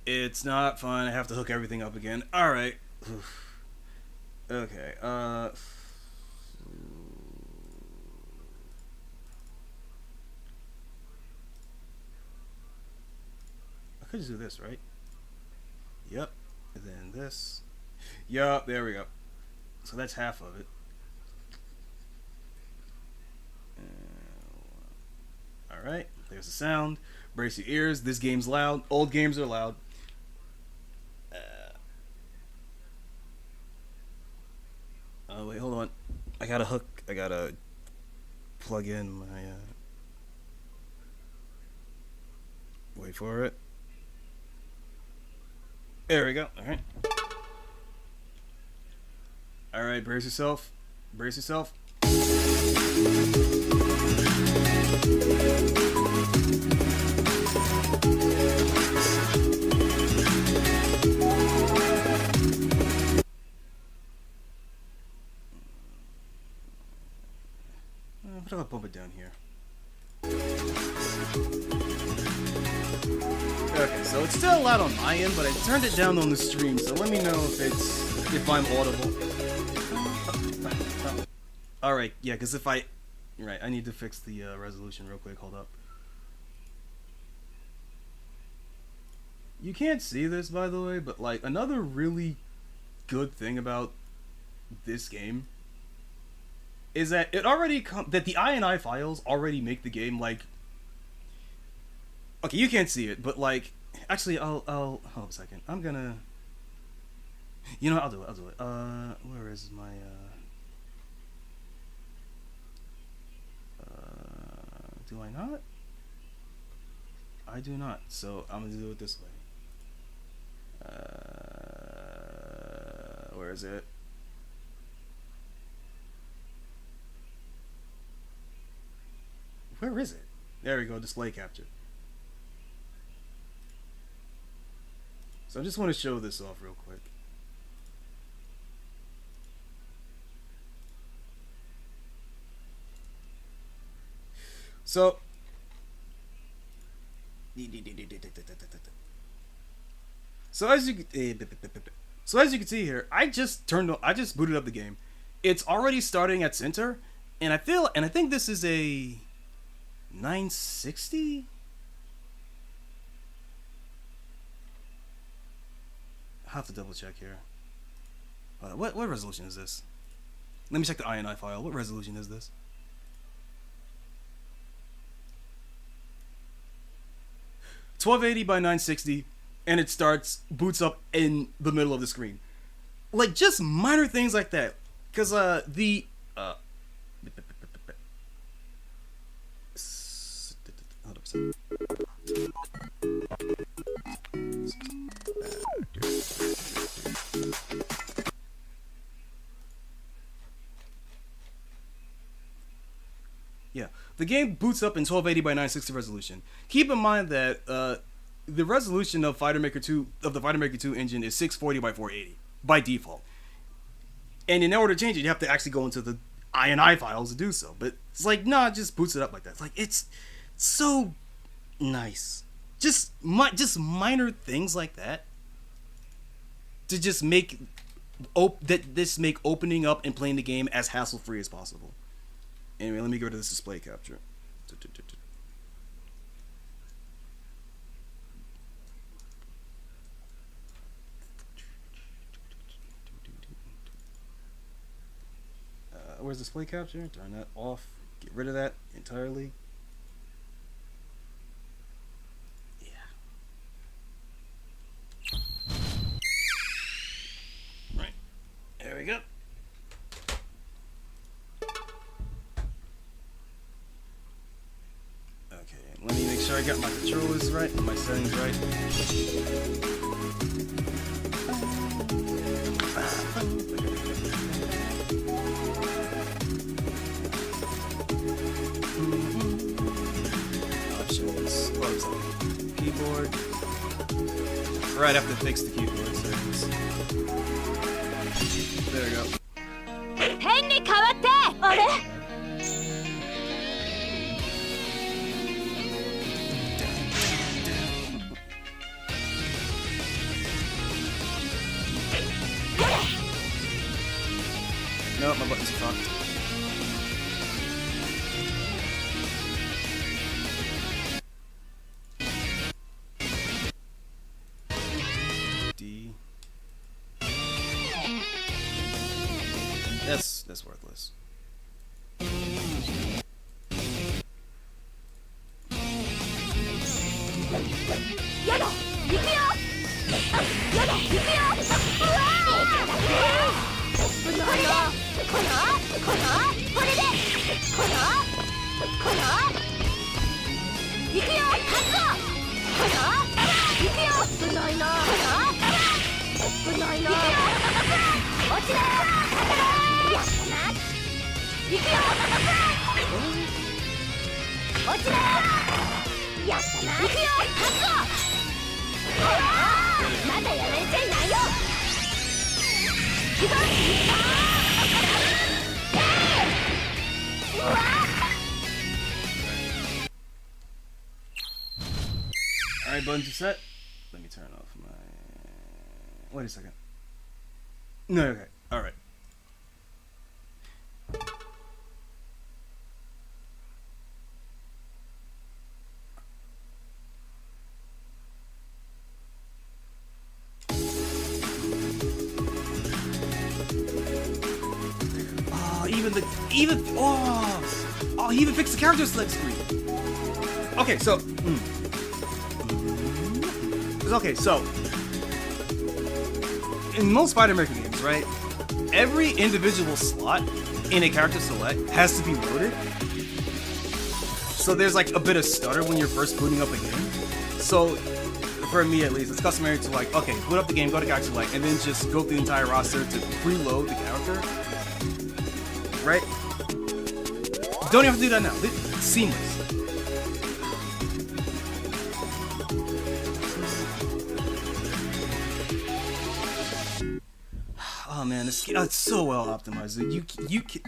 It's not fun. I have to hook everything up again. All right. Okay, I could just do this, right? Yep. And then this. Yup, there we go. So that's half of it. Alright, there's the sound. Brace your ears. This game's loud. Old games are loud. Oh, wait, hold on. I gotta hook. I gotta plug in my. Wait for it. There we go. Alright. Alright, brace yourself. Brace yourself. What if I bump it down here? Okay, so it's still loud on my end, but I turned it down on the stream, so let me know if I'm audible. Alright, yeah, because if I... Right, I need to fix the resolution real quick, hold up. You can't see this, by the way, but like, another really good thing about this game is that it already that the INI files already make the game like... Okay, you can't see it, but like... Actually, I'll hold up a second. I'm gonna... You know, I'll do it. Where is my... Do I not? I do not. So I'm gonna do it this way. Where is it? Where is it? There we go. Display capture. So I just want to show this off real quick. So as you can see here, I just booted up the game. It's already starting at center, and I think this is a 960. I have to double check here. What resolution is this? Let me check the INI file. What resolution is this? .1280 by 960, and it boots up in the middle of the screen. Like, just minor things like that. Because, hold up a second. Yeah, the game boots up in 1280 by 960 resolution. Keep in mind that the resolution of the Fighter Maker 2 engine is 640 by 480 by default. And in order to change it, you have to actually go into the INI files to do so. But it's like, nah, it just boots it up like that. It's like, it's so nice. Just minor things like that to just make opening up and playing the game as hassle-free as possible. Anyway, let me go to this display capture. Where's display capture? Turn that off. Get rid of that entirely. Yeah. Right. There we go. Let me make sure I got my controllers right and my settings right. Options. Keyboard. Right, I have to fix the keyboard settings. There we go. is worthless. Alright, buttons are set. Let me turn off my... Wait a second. No, okay. Alright. Oh, he even fixed the character select screen. Okay, so in most Spider-Man games, right, every individual slot in a character select has to be loaded. So there's like a bit of stutter when you're first booting up a game. So for me at least, it's customary to like, okay, boot up the game, go to character select, and then just go through the entire roster to preload the character. Right? Don't even have to do that now. It's seamless. Oh man, it's so well optimized. You can.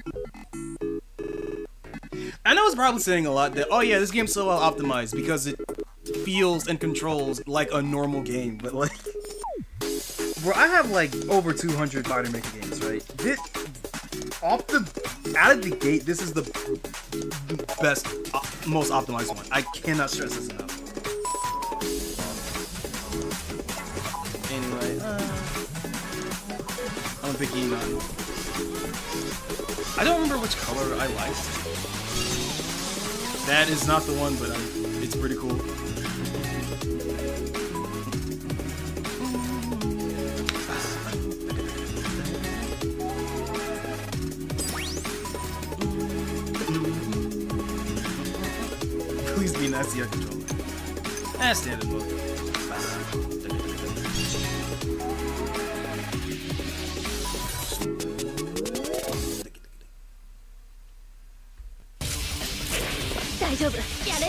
I know it's probably saying a lot that, oh yeah, this game's so well optimized because it feels and controls like a normal game, but like, bro, I have like over 200 Fighter Maker games, right? Out of the gate, this is the best, most optimized one. I cannot stress this enough. Anyway, I'm picking on. I don't remember which color I liked. That is not the one, but it's pretty cool. Please be nice to your controller. Standard mode.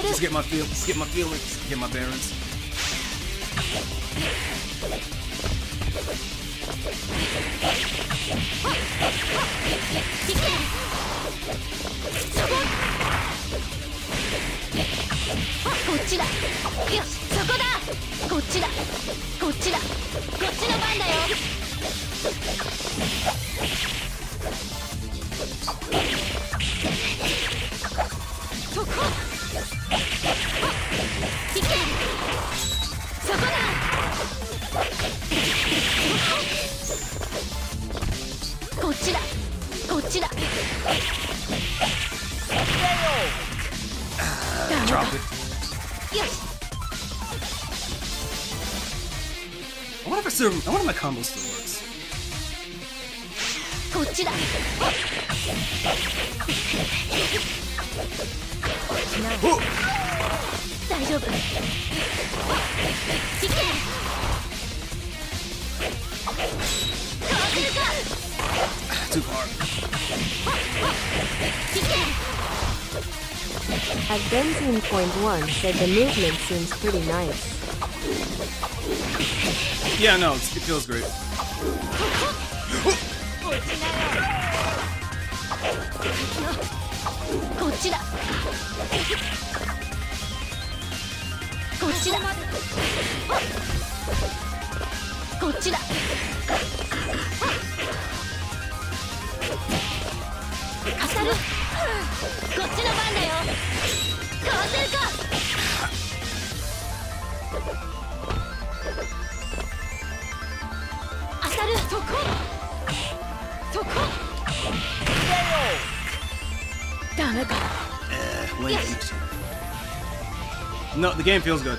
Just get my feelings, get my bearings. Drop it. I wonder if my combo still works. Too far. At Benzene.1 said the movement seems pretty nice. Yeah, no, it feels great. blink each. No, the game feels good.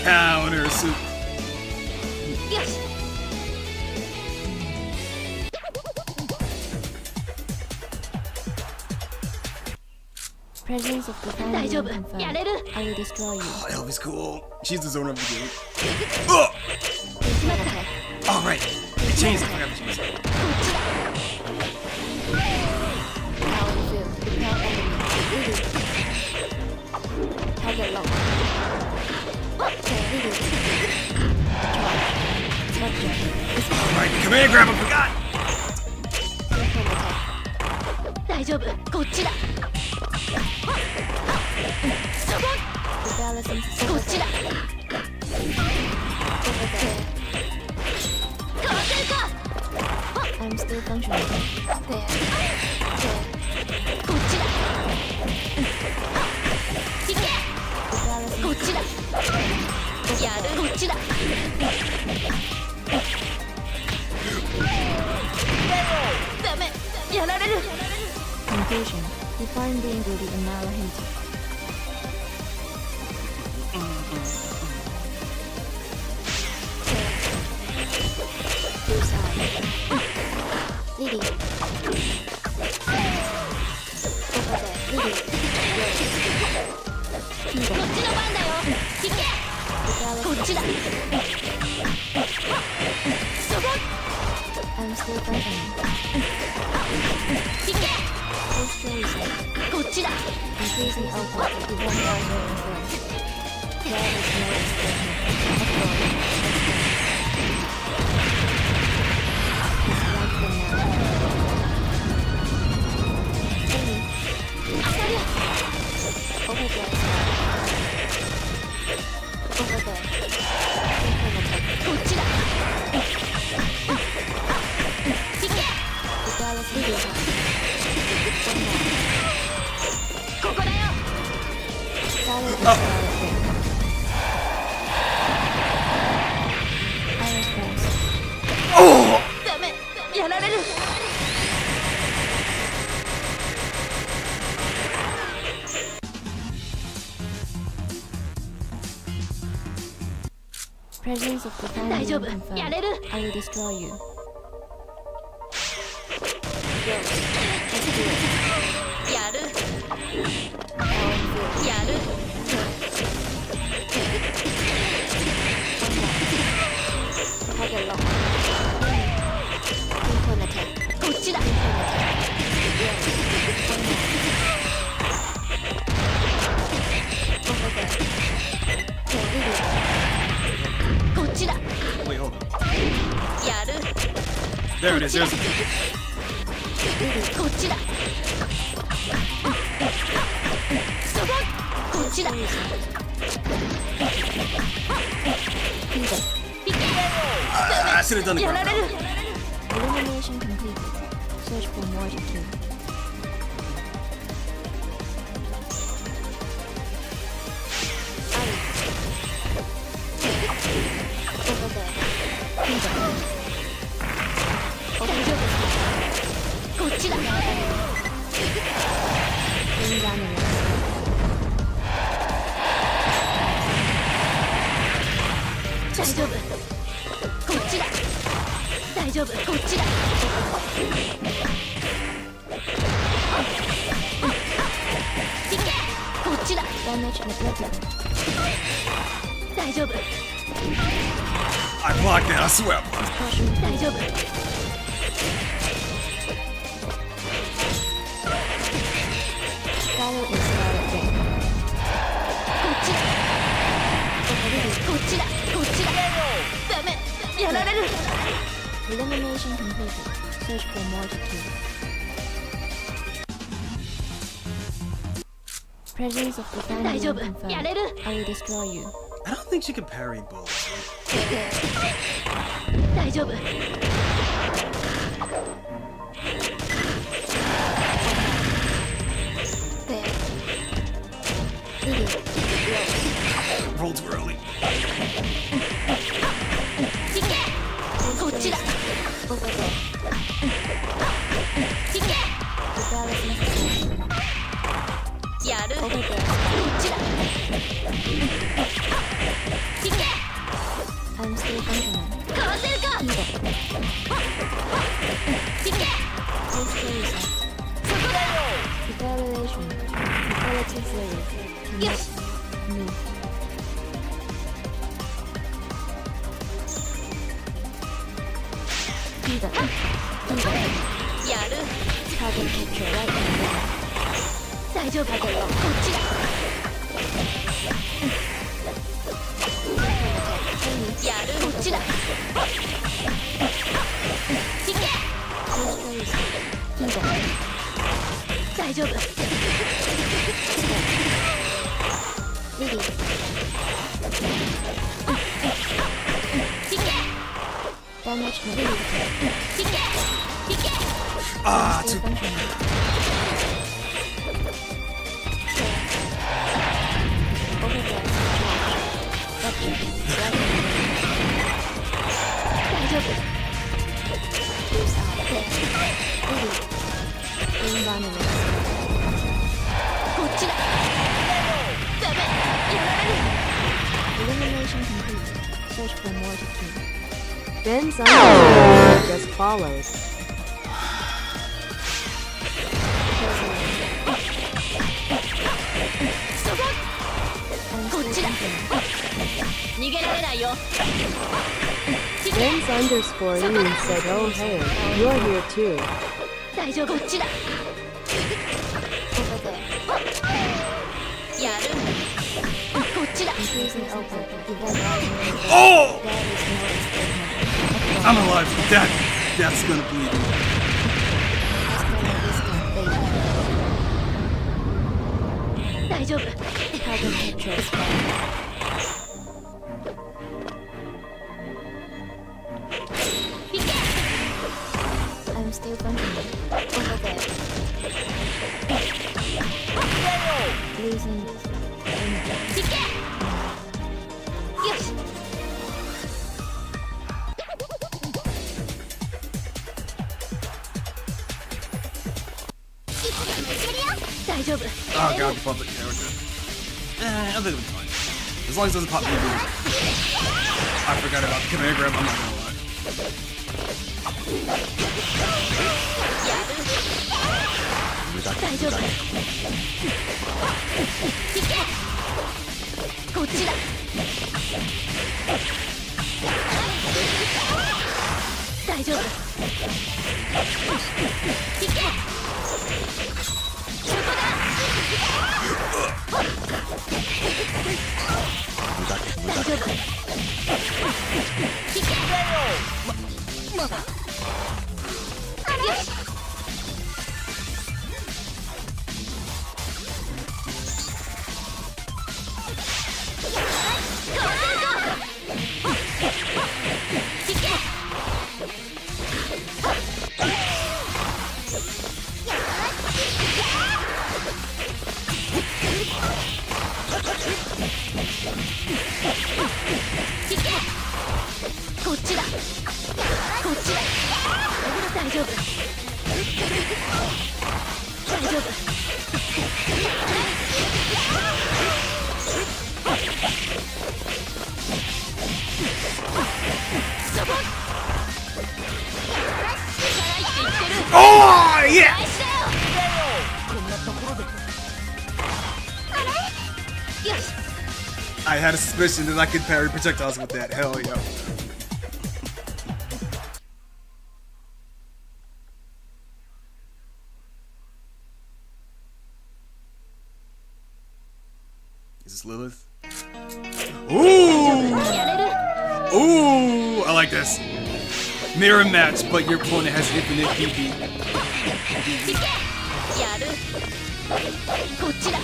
Counter soup. Presence of the family confirmed. I will destroy you. Oh, Elvi's cool. She's the zone of the game. Oh! Oh, right. It changed. I forgot to change it. Power field. Repel enemy. Target locked. Alright, come here, grab him, forgot! 大丈夫、こっちだ。こっちだ。かわせるか。 I'm still functioning. There. こっちだ。行け。こっちだ。やる、こっちだ。ダメ、やられる。 Confusion. Define the ingredient in Anamanaguchi. っちだ。そこ。I'm still fighting. 行け。Post reset. こっちだ。Increasing output to 1 hour influence. There is no escaping. Upload. Disconnect them now. Enemy. 当たる。 Over there. Over there. Implemented. こっちだ。行け。Regardless video. One more. ここだよ。Follow this direction. Iron Force. ダメ。やられる。Presence of the final 大丈夫。 confirmed. やれる。 I will destroy you. やる。 Power field. やる。 Target lock. Implemented. こっちだ。 Over there. Video. こっちだ。 Wait, hold on. やる。 There it is. There's. こっちだ。そこ。こっちだ。行け。 I should have done the や ground. られる。 Elimination completed. Search for more to kill. Over there. Video. 大丈夫。こっちだ。 Examine. 大丈夫。こっちだ。大丈夫。こっちだ。行け。こっちだ。 Damage neglected. 大丈夫。 I blocked it. I swear. Caution. 大丈夫。 Follow is directed. こっちだ。こっちだ。こっちだ。ダメ。やられる。 Elimination completed. Search for more to kill. Presence of the final 大丈夫。や confirmed. れる。 I will destroy you. I don't think she can parry bullets. 大丈夫。 There. Video. Rolled too early. 行け。こっちだ。 Over there. 行け。 Regardless necessary. やる。こ Over there. っちだ。行け。 I'm still functioning. かわせるか。 Either. 行け。 Post reset. そこだよ。 Evaluation. Equality theory. よし。 Move. Either. Either. やる。 Target capture right now. 大丈夫。こっちだ。やる。こっちだ。行け。 Post reset. Either. 大丈夫。 Video. 行け。 Damage neglected. 行け。行け。 Ah, Still too. functioning. Over there. Gotcha. Right. 大丈夫。 Use out. There. Video. Environment. こっちだ。ダメ。やられる。 Elimination complete. Search for more to kill. Ben's unexpected just follows. So こっちだ。逃げられないよ。 Benz underscore Ian said, oh hey, you're here too. 大丈夫、こっちだ。やる。こっちだ。 Oh! I'm alive. That's gonna bleed me. 大丈夫。 I'm still bumping over there. Losing. 行け。よし。大丈夫。 Oh god, the public character. I think it'll be fine. As long as it doesn't pop me. I forgot about the command grab, I'm not gonna lie. 大丈夫。行け。こっちだ。大丈夫。行け。そこだ。大丈夫。行け。まだ。よし。 こっちだ。こっちだ。大丈夫。大丈夫。そこ。Oh yeah! こんなところで。あれ？よし。 I had a suspicion that I could parry projectiles with that. Hell yeah. Is this Lilith? Ooh! やれる。 Ooh! I like this. Mirror match, but your opponent has infinite PP. やる。こっちだ。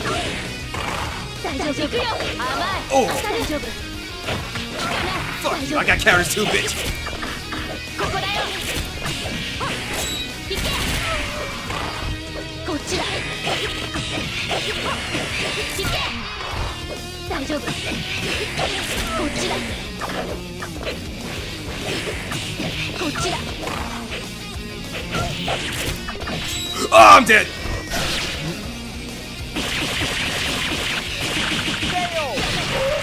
大丈夫。行くよ。甘い。おう大丈夫。 Fuck you, I got counters too, bitch. ここだよ。行け。こっちだ。行け。大丈夫。こっちだ。こっちだ。 Oh, I'm dead.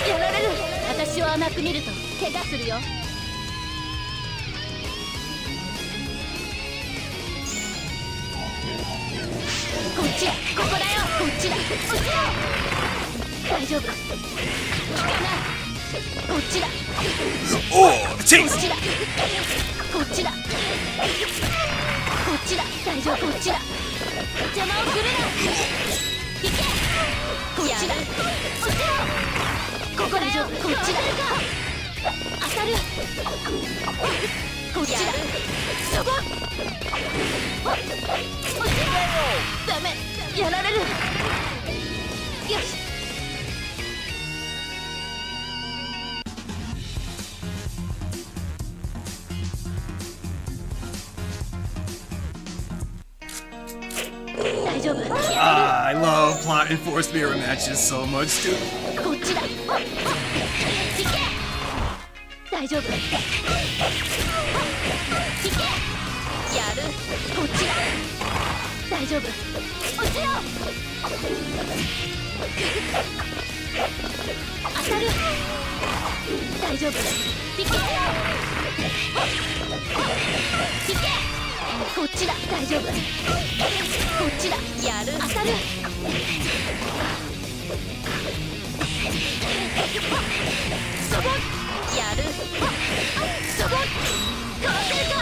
やられる。私を甘く見ると怪我するよ。こっちだ。ここだよ。こっちだ。こっちだ。大丈夫。効かない。こっちだ。 Oh, こっ chase. ちだ。こっちだ。こっちだ。大丈夫。こっちだ。邪魔をするな。行け。こっちだ。ここ大丈夫。こっちだ。当たる。こっちだ。そこ。ダメ。やられる。よし。 大丈夫。 I love plot enforced mirror matches so much, dude. こっちだ。行け。大丈夫。行け。やる。こっちだ。大丈夫。落ちろ。当たる。大丈夫。行け。行け。こっちだ。大丈夫。こっちだ。やる。当たる。そやるそこ完成か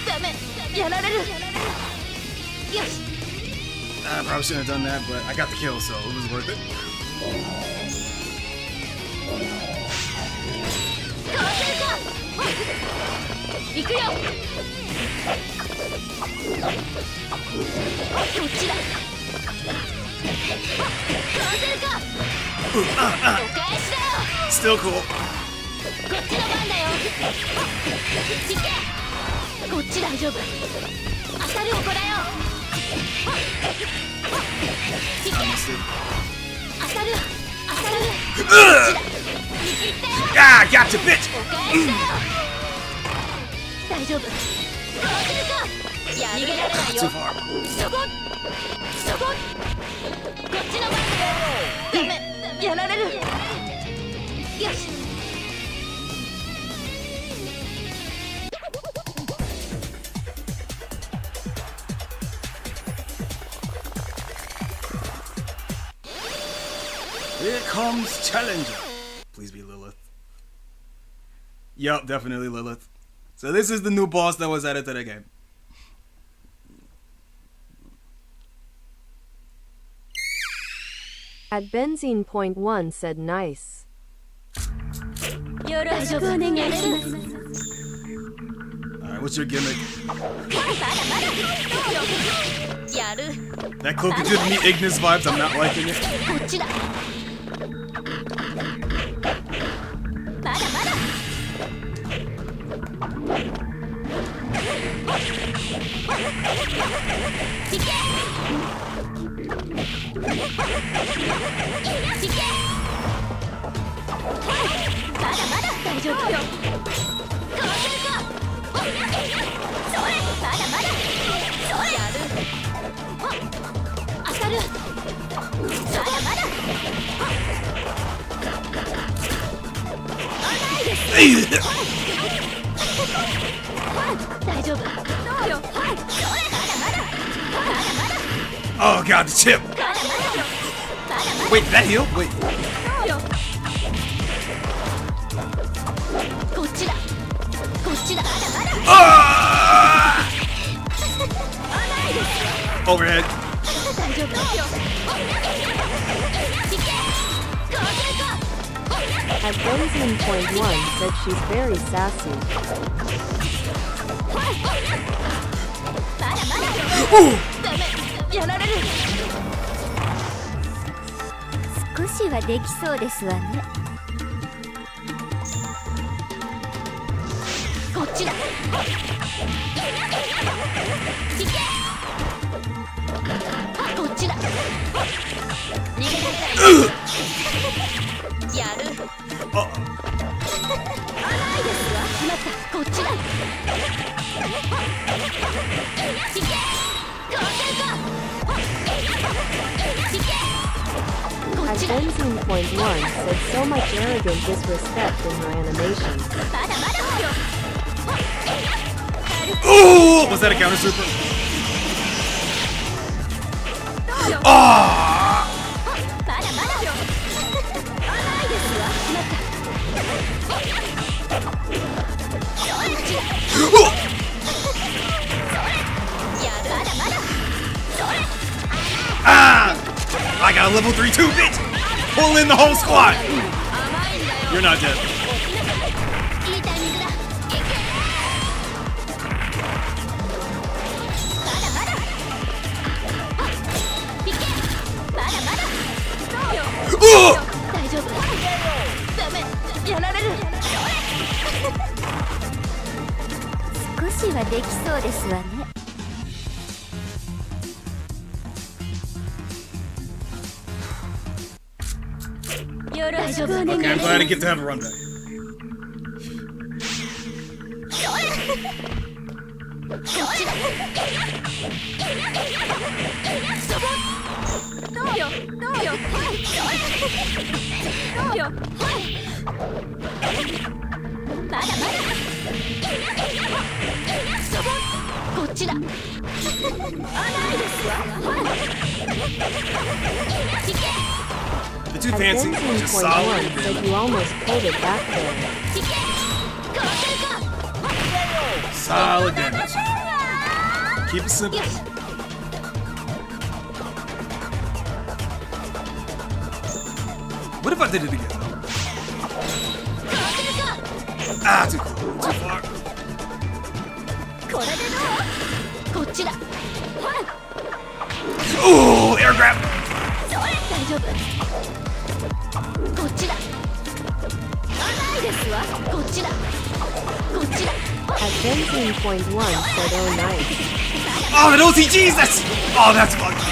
ダメやられるよし I probably shouldn't have done that, but I got the kill, so it was worth it. 完成か行くよこっちだ完成かお返しだよ Still cool. こっちの番だよ行けこっち大丈夫当たるおこだよ行け当たる当たるこっちだ見切ったよ Ah, gotcha, bitch! お返しだよ大丈夫完成か逃げられないよ Too far. そこそここっちの番だよダメやられるよしHere comes Challenger. Please be Lilith. Yup, definitely Lilith. So this is the new boss that was added to the game. At Benzene Point 1 said nice. よろしくお願いします Alright, what's your gimmick? やる That cloak is giving me Ignis vibes, I'm not liking it. こっちだまだまだ行け行けまだまだ大丈夫よ完成かそれまだまだそれやる当たるまだまだないです大丈夫どうよそれまだまだまだまだ Oh god, the chip! まだまだ Wait, did that heal? Wait. こっちだこっちだまだまだ Ah! ないですよ Overhead. 大丈夫よ行け完成か At Benzene Point 1 said she's very sassy. まだまだ Ooh! ダメやられる少しはできそうですわね。こっちだ行けこっちだ逃げられないやるOh. ないですわしまったこっちだ行け完成か行けこっ At ちだ Benzene Point 1 said so much arrogant disrespect in her animations. まだまだよ Ooh! Was that a counter super? Ah! まだまだよないですわしまったこっちだ Ooh! やるまだまだそれ Ah! I got a level 3 too, bitch! Pull in the whole squad! 甘いんだよ You're not dead. いいタイミングだ行けまだまだ行けまだまだどうよ Ooh! 大丈夫ダメやられる少しはできそうですわね。よろしくお願い Okay, I'm glad I get to have a run back. こっちだそこどうよどうよどうよまだまだそここっちだないですわ行け This nothing too fancy, just solid. Benzene.1 said you almost pulled it back there. Solid damage. Keep it simple. What if I did it again? Ah, too far. Ooh, air grab. At Benzene.1 said oh nice. Oh, the OTGs, that's fucked.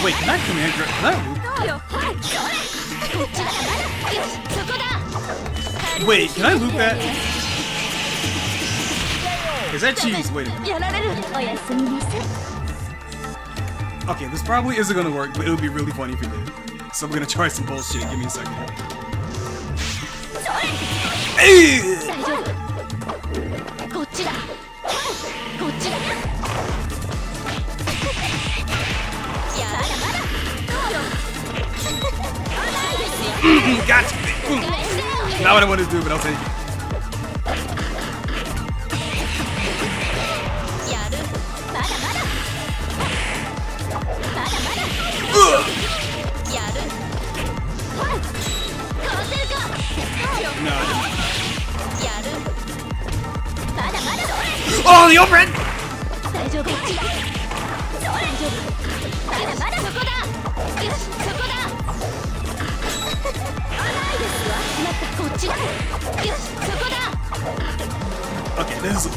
Wait, can I command grab? Can I loop? Wait, can I loop that? Is that cheese? Wait a minute. Okay, this probably isn't gonna work, but it would be really funny if it did. So we're gonna try some bullshit. Give me a second. Hey! Gotcha! Not what I wanted to do, but I'll take it. No, I didn't. Oh, the overhead! Okay, this is...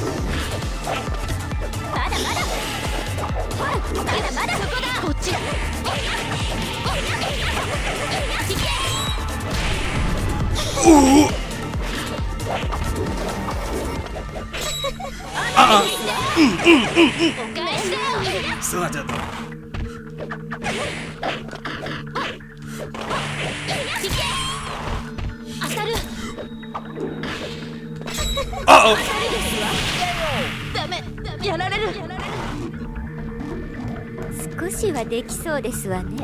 Ooh! Still not dead though. Uh-oh! 少しはできそうですわね。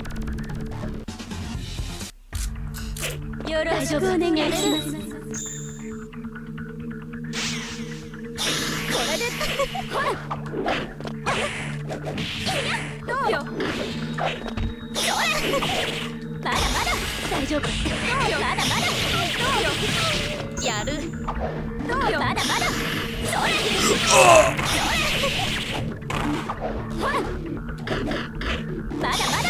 よろしくお願いします。これで、ほら。どうよ。それ。まだまだ大丈夫。どうよ。まだまだ。どうよ。やる。どうよ。まだまだ。それ。ほら。まだまだ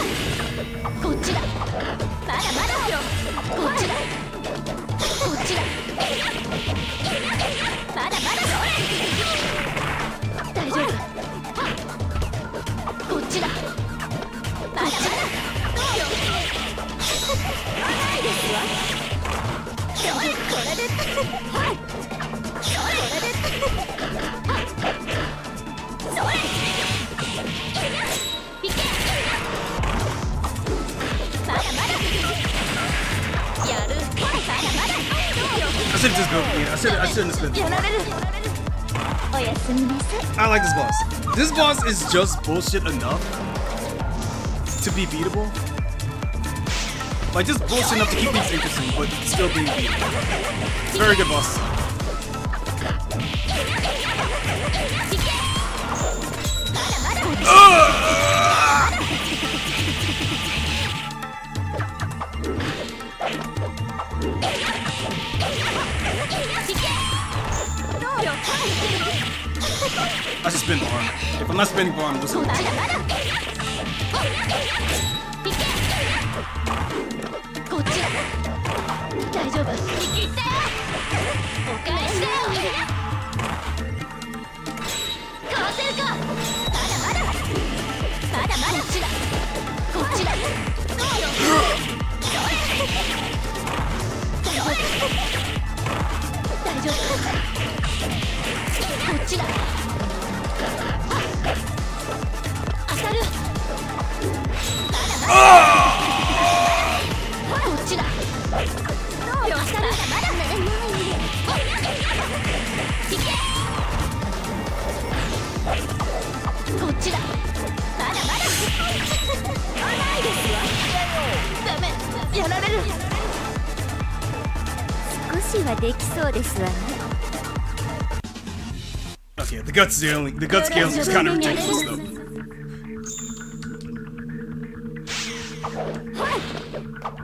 こっちだまだまだよこっちだこっちだまだまだ大丈夫こっちだあっちだどうよないですわこれではいそれでそれI should have just built it. I shouldn't have spent it. I like this boss. This boss is just bullshit enough to be beatable. Like, just bullshit enough to keep things interesting, but still being beatable. Very good boss. I should spin bar. If I'm not spinning bar, I'm losing. そうですわね。 Okay, the guts scale is kind of ridiculous though.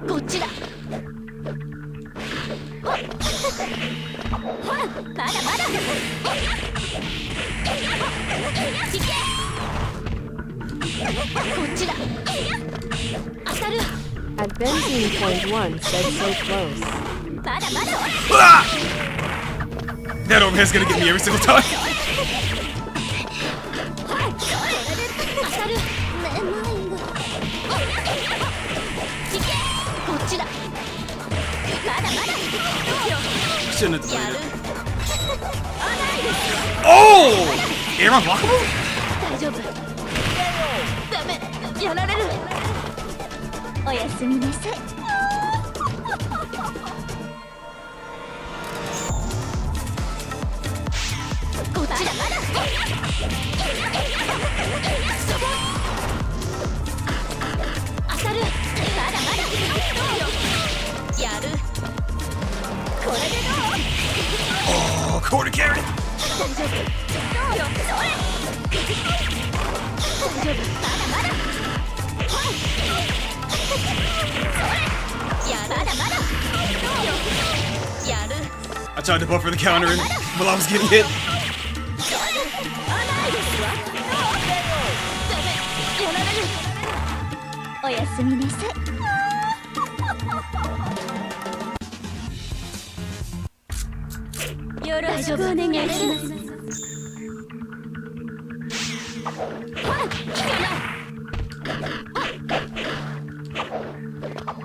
こっちだ。ほらまだまだ。いけ。こっちだ。当たる。 At benzene point 1 said so close. まだまだ。 Ah! That overhead's gonna get me every single time. 当たる。いけ。こっちだ。まだまだ。 Shouldn't have や delayed る。 it. Oh! Air unblockable? 大丈夫。ダメ。やられる。おやすみなさい。こっちだ。当たる。まだまだ。やる。これでどう？ Oh, quarter carry. 大丈夫。どうよ。それ。大丈夫。まだまだ。やる。まだまだ。どうよ。やる。 I tried to buffer the counter while I was getting hit. おやすみなさい。よろしくお願いします。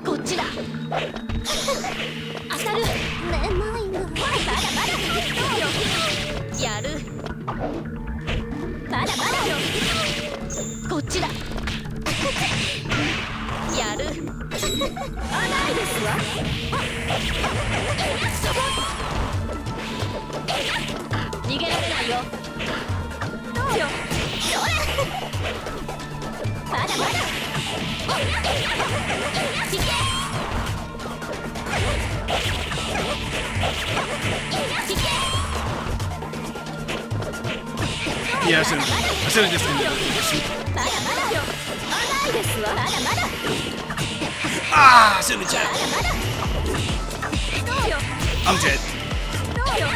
こっちだ。当たる。眠いの。まだまだ。やる。まだまだ。こっちだ。やる。ないですわ。逃げられないよ。どうよ。それ。まだまだ。いけ。いけ。 Yeah, I should have just ended it. まだまだよ。ないですわ。まだまだ。 Ah, I shouldn't have checked. どうよ。 I'm dead. どうよ。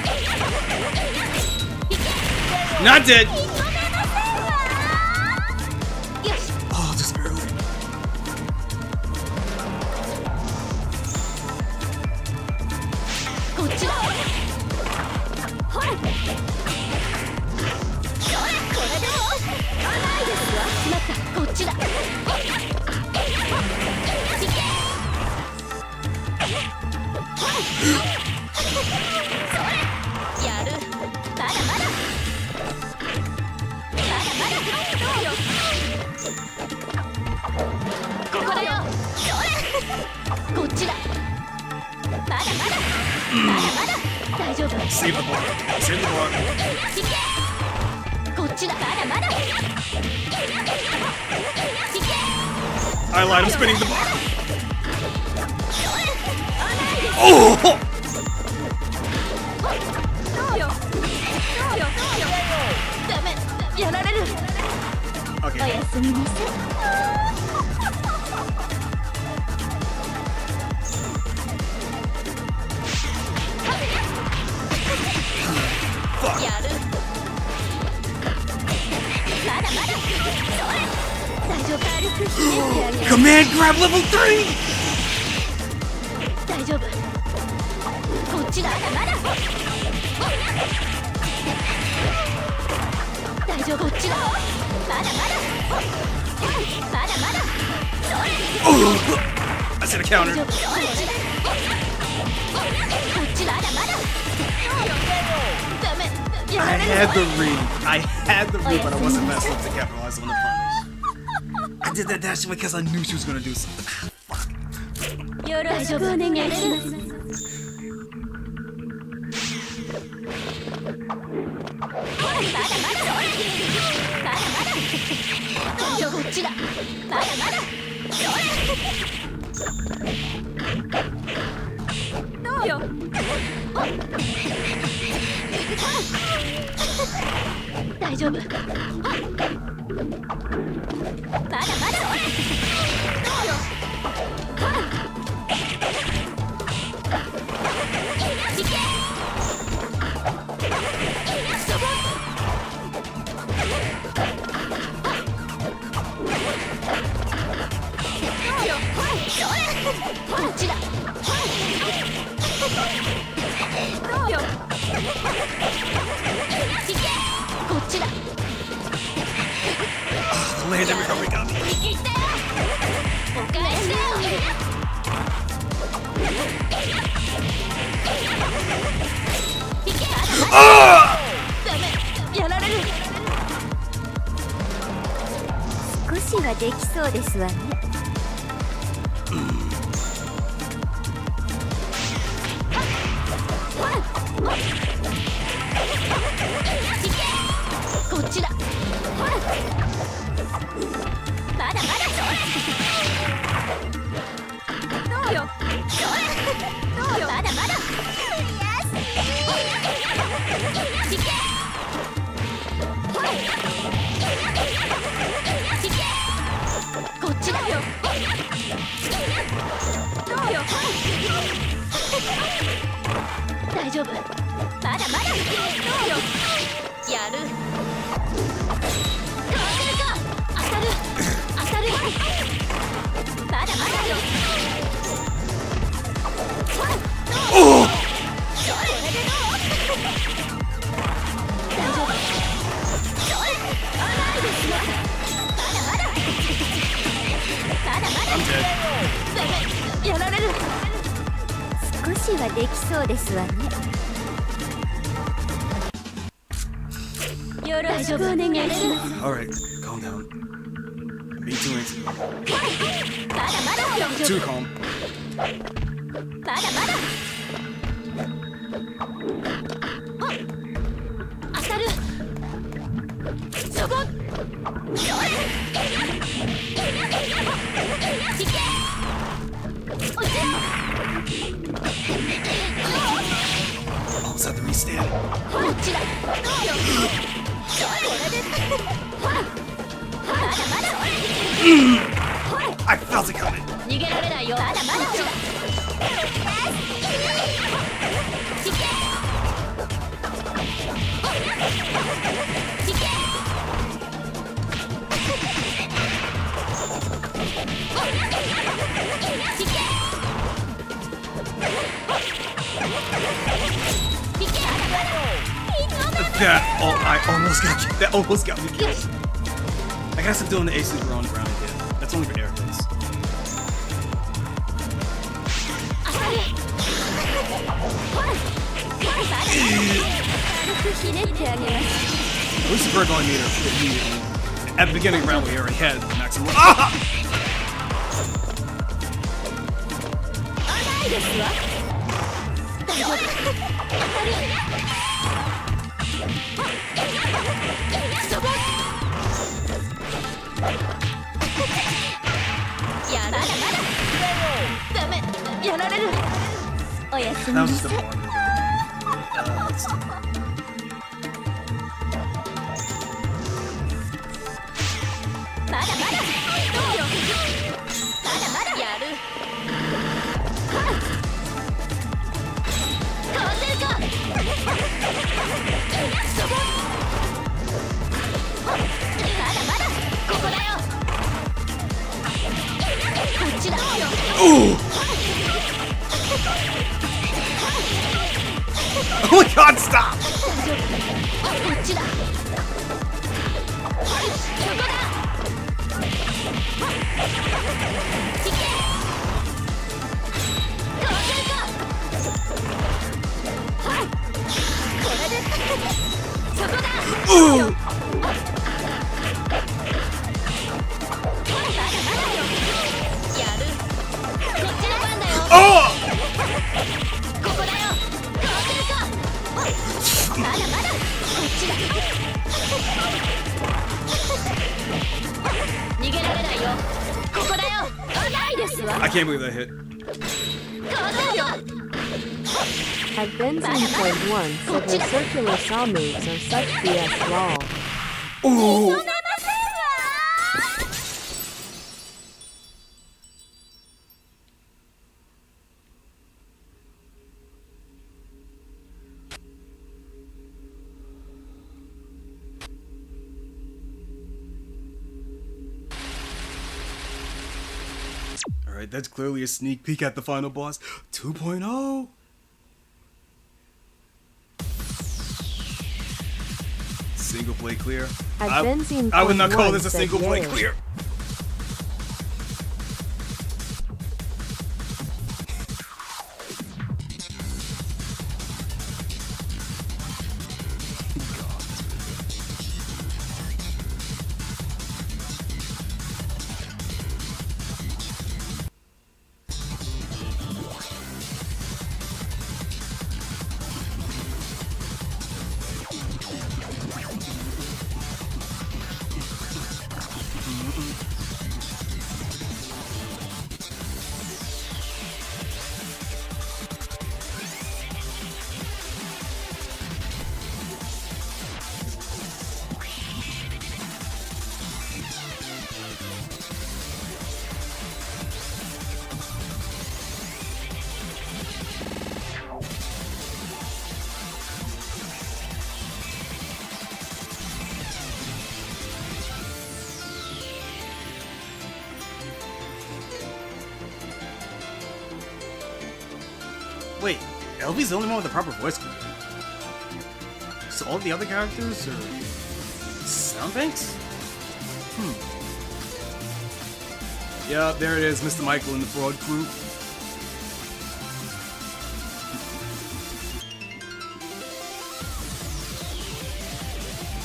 Not dead. ごめんなさいわ。よし。 Oh, just barely. こっちだ。ほら。これでも。ないですわ。しまった。こっちだ。いけ。やる。まだまだ。まだまだ。どうよ。ここだよ。こっちだ。まだまだ。まだまだ。大丈夫。 Save the block. Save the block. いけ。こっちだ。まだまだ。いけ。 I lied. I'm spinning the block. Oh! どうよ。どうよ。どうよ。ダメ。やられる。お Okay. やすみなさい。 Fuck. やる。まだまだ。大丈夫。軽くひねってあげる。 Command grab level 3! 大丈夫。こっちだ。まだまだ。大丈夫。こっちだ。まだまだ。まだまだ。 Oh! I said a 大 counter. 丈夫。こっちだ。こっちだ。まだまだ。ダメ。や I られる。 had the read, but I wasn't fast enough to capitalize on the punish. I did that dash because I knew she was gonna do something. Fuck. よろしくお願いします。まだまだ。大丈夫。こっちだ。まだまだ。どうよ。ほ大丈夫。まだまだ。こっちだ。こっちだ。 The land every time we got me. お返しだよ。ダメ、やられる。少しはできそうですわね。こっちだ。まだまだ。どうよ。まだまだ。こっちだよ。どうよ。大丈夫。まだまだ。どうよ。やる。当たる。まだまだよ。Oh! それでどう？大丈夫。それ。甘いですよ。まだまだ。I'm dead. やられる。少しはできそうですわね。よろしくお願いします。 Alright, calm down. I'm being too antsy. まだまだ。 Too calm. まだまだ。当たる。そこ。それ。いけ。落ちろ。 Almost had to restand. こっちだ。どうよ。それで。まだまだ。 I felt it coming. 逃げられないよ。まだまだ。I almost got you. That almost got me killed. I guess I'm doing the AC ground again. That's only for air kills. At least the bird only meter immediately. At the beginning of the round, we already had maximum. Ah! That was just a blunder. That's too bad. まだまだ。どうよ。まだまだ。やる。かわせるか。そこ。まだまだ。ここだよ。こっちだよ。Oh! Oh my god, stop! こっちだ。そこだ。行け。かわせるか。これで。そこだ。Ooh! やる。こっちの番だよ。Oh! ここだよ。かわせるか。まだまだ。こっちだ。逃げられないよ。ここだよ。ないですわ。I can't believe that hit. かわせるよ。At Benzene.1 said her circular saw moves are such BS lol. Ooh. Alright, that's clearly a sneak peek at the final boss. 2.0. Single play clear. At I Benzene would not call this a said single play yay. clear. Wait, LV's the only one with the proper voice code. So all the other characters are sound banks? Yeah, there it is, Mr. Michael and the Fraud Crew.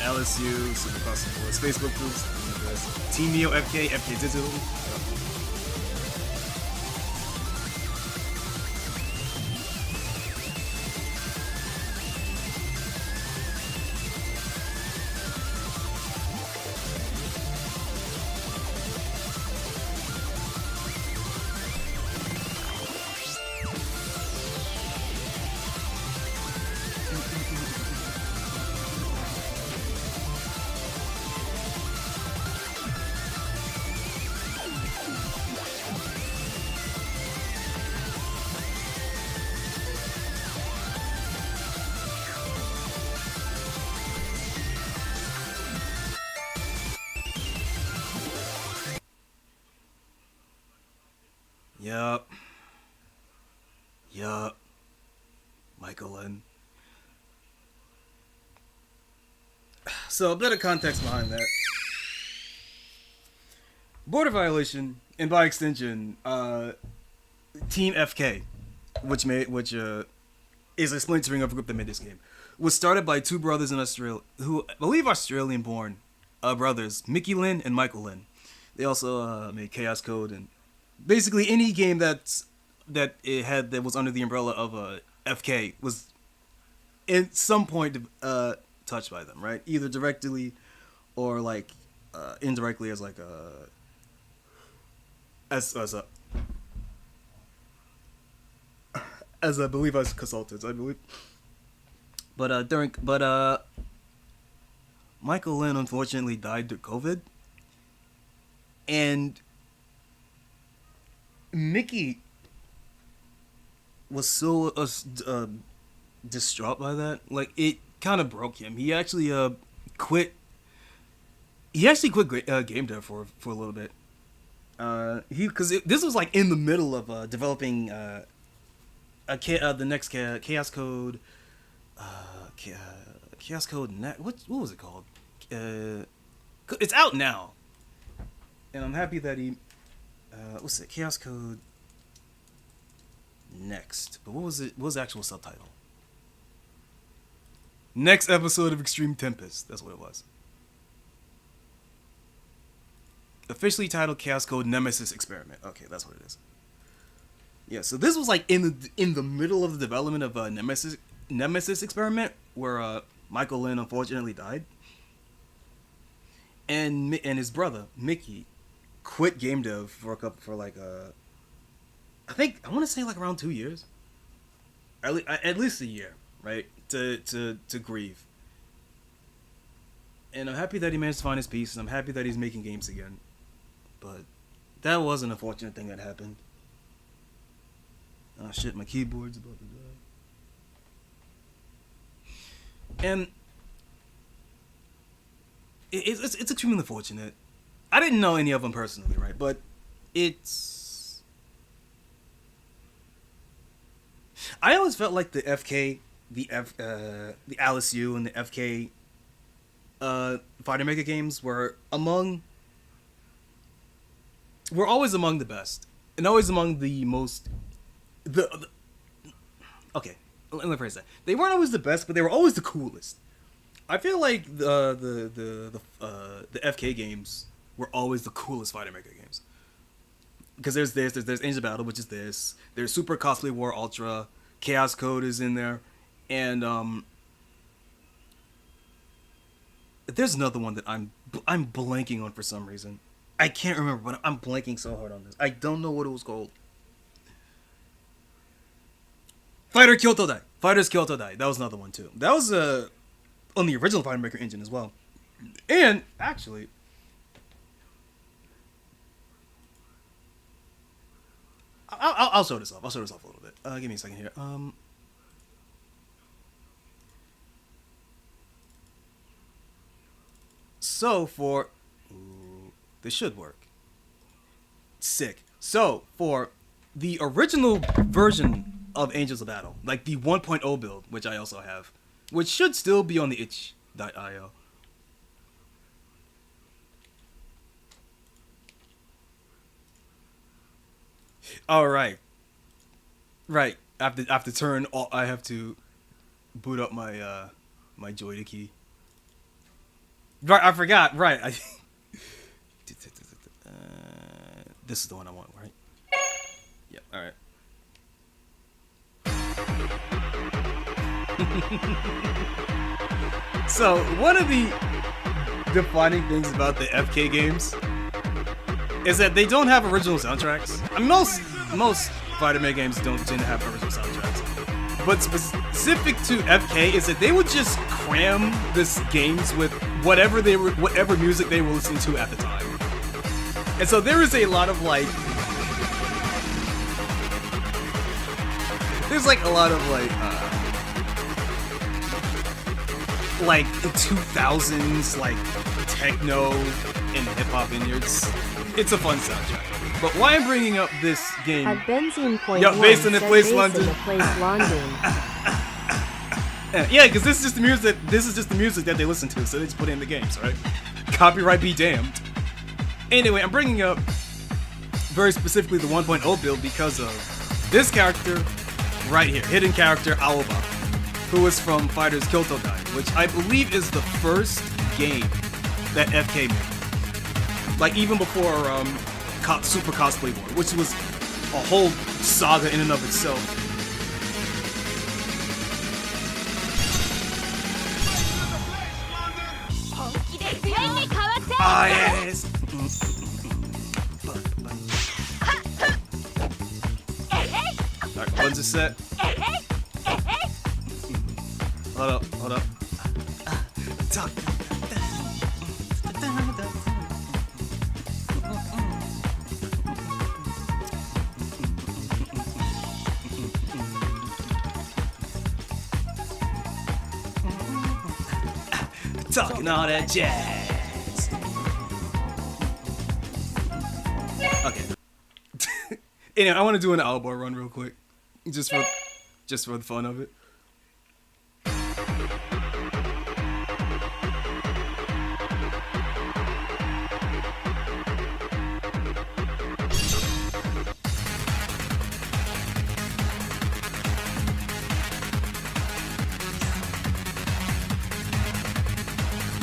LSU, Super Cross Boys, Facebook groups, Team Neo, FK, FK Digital. Yup. Michael N. So, a bit of context behind that. Border violation, and by extension, Team FK, which is a splintering of a group that made this game, was started by two brothers in Australia, who I believe Australian-born brothers, Mickey Lynn and Michael Lynn. They also made Chaos Code and basically any game that was under the umbrella of FK was at some point touched by them, right? Either directly or like indirectly as like a as I believe as consultants, I believe. But Michael Lynn unfortunately died to COVID, and Mickey was so distraught by that, like it kind of broke him. He actually quit. He actually quit game dev for a little bit. This was like in the middle of developing the next Chaos Code. Chaos Code. What was it called? It's out now, and I'm happy that he. What's it? Chaos Code Next. But what was it? What was the actual subtitle? Next episode of Extreme Tempest. That's what it was. Officially titled Chaos Code Nemesis Experiment. Okay, that's what it is. Yeah, so this was like in the middle of the development of Nemesis Experiment, where Michael Lynn unfortunately died, and his brother Mickey quit game dev for like I want to say like around 2 years. at least a year, right, to grieve. And I'm happy that he managed to find his peace, and I'm happy that he's making games again. But that was an unfortunate thing that happened. Oh shit, my keyboard's about to die. And it's extremely unfortunate. I didn't know any of them personally, right? But I always felt like the FK, the Alice U, and the FK Fighter Maker games were always among the best, and always among the most okay, let me phrase that. They weren't always the best, but they were always the coolest. I feel like the FK games were always the coolest Fighter Maker games. Because there's Angel Battle, which is this. There's Super Cosplay War Ultra. Chaos Code is in there, and there's another one that I'm blanking on for some reason. I can't remember, but I'm blanking so hard on this. I don't know what it was called. Fighters Kyoto Dai. That was another one too. That was on the original Fighter Maker engine as well. And actually, I'll show this off. I'll show this off a little bit. Give me a second here. So for this should work. Sick. So for the original version of Angels of Battle, like the 1.0 build, which I also have, which should still be on the itch.io. All right. Right. I have to turn. I have to boot up my my Joy key. Right. I forgot. Right. This is the one I want. Right. Yep. All right. So one of the defining things about the FK games is that they don't have original soundtracks. I mean, most Fighter Maker games don't tend to have original soundtracks. But specific to FK is that they would just cram this games with whatever music they were listening to at the time. And so there is a lot of there's like a lot of like 2000s like techno and hip hop in here. It's a fun soundtrack. But why I'm bringing up this game? At Benzene Point Yo, based in the said place based London. in the place London. Yeah, because this is just the music. This is just the music that they listen to, so they just put it in the games, right? Copyright be damned. Anyway, I'm bringing up very specifically the 1.0 build because of this character right here, hidden character Aoba, who is from Fighters Kyoto Dai, which I believe is the first game that FK made. Like even before Super Cosplay War, which was a whole saga in and of itself. Ah, yes! Alright, one's a set. Hold up. Talk. Talking all that jazz. Okay. Anyway, I want to do an elbow run real quick, just for the fun of it.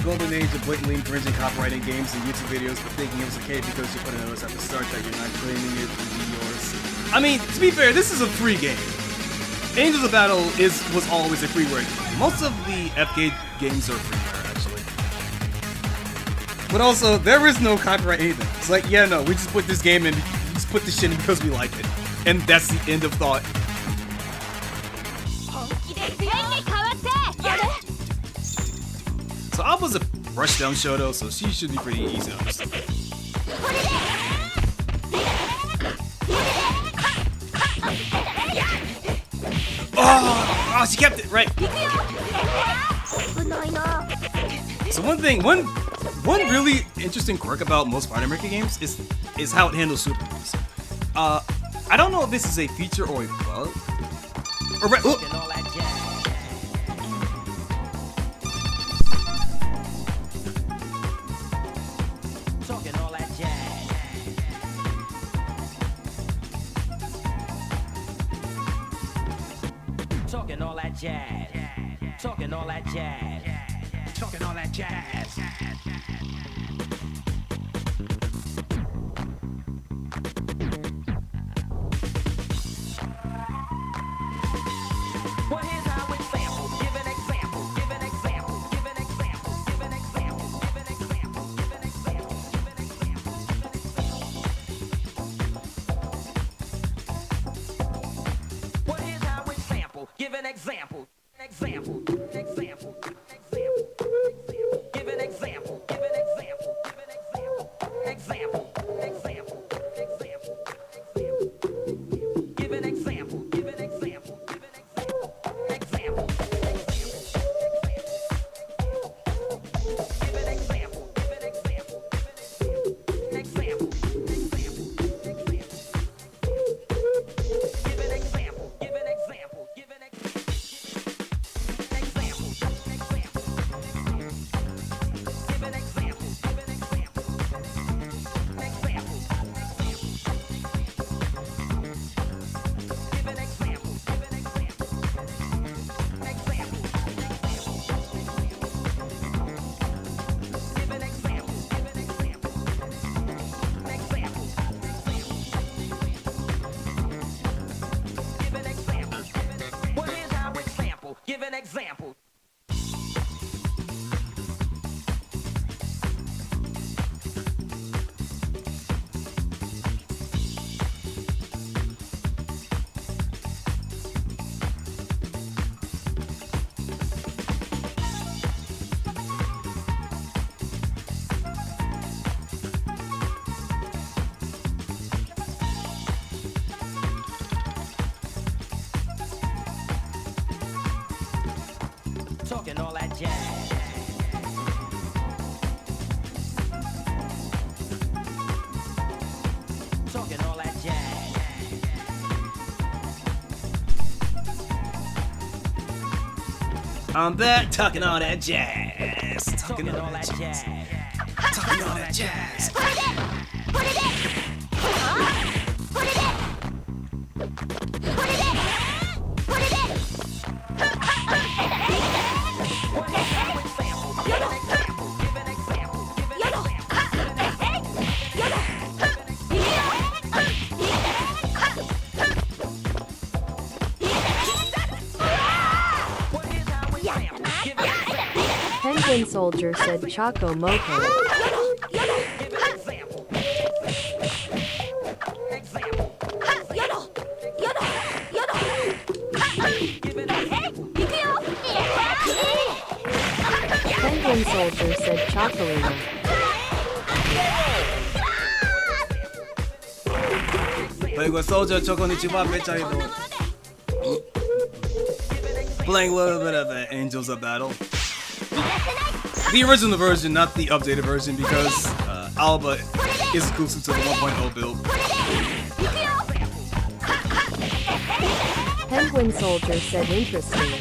Golden age of blatantly infringing copyrighted games and YouTube videos, but thinking it was okay because you put a notice at the start that you're not claiming it to be yours. I mean, to be fair, this is a free game. Angels of Battle was always a freeware game. Most of the FK games are freeware, actually. But also, there is no copyright anything. It's like, yeah, no, we just put this game in, we just put this shit in because we like it. And that's the end of thought. So Alba's a rushdown Shoto, so she should be pretty easy to understand. Oh, she kept it right. So one really interesting quirk about most Fighter Maker games is how it handles super moves. I don't know if this is a feature or a bug. Talking all that jazz. Talking all that jazz. Talking all that jazz. Well, here's how we sample. Give an example. Give an example. Give an example. Give an example. Give an example. Give an example. Give an example. Well, here's how we sample. Give an example. Example. Example. Example. Give an example. Give an example. Give an example. Example. Example. Example. Give an example. Give an example. Give an example. Example. Give an example. Give an example. Example. Give an example. Give an example. Give an Give an example. Talking all that jazz. Talking all that jazz. I'm back talking all that jazz. Talking all that jazz. Talking all that jazz. Penguin Soldier said Choco Moto. Penguin Soldier said Chocolina. Penguin Soldier, Choconnichi, playing a little bit of the Angels of Battle. The original version, not the updated version, because Alba is exclusive to the 1.0 build. Penguin Soldier said interesting.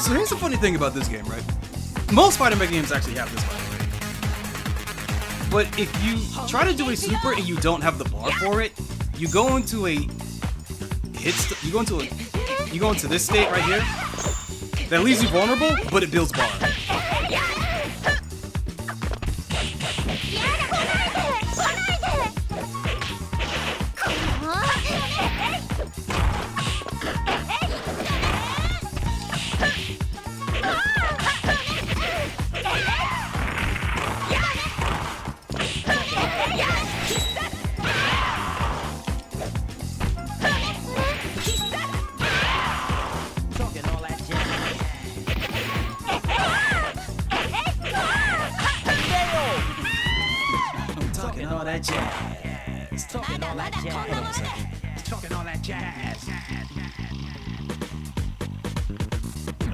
So here's the funny thing about this game, right? Most fighting back games actually have this, by the way. But if you try to do a super and you don't have the bar for it, you go into a you go into this state right here that leaves you vulnerable, but it builds bar.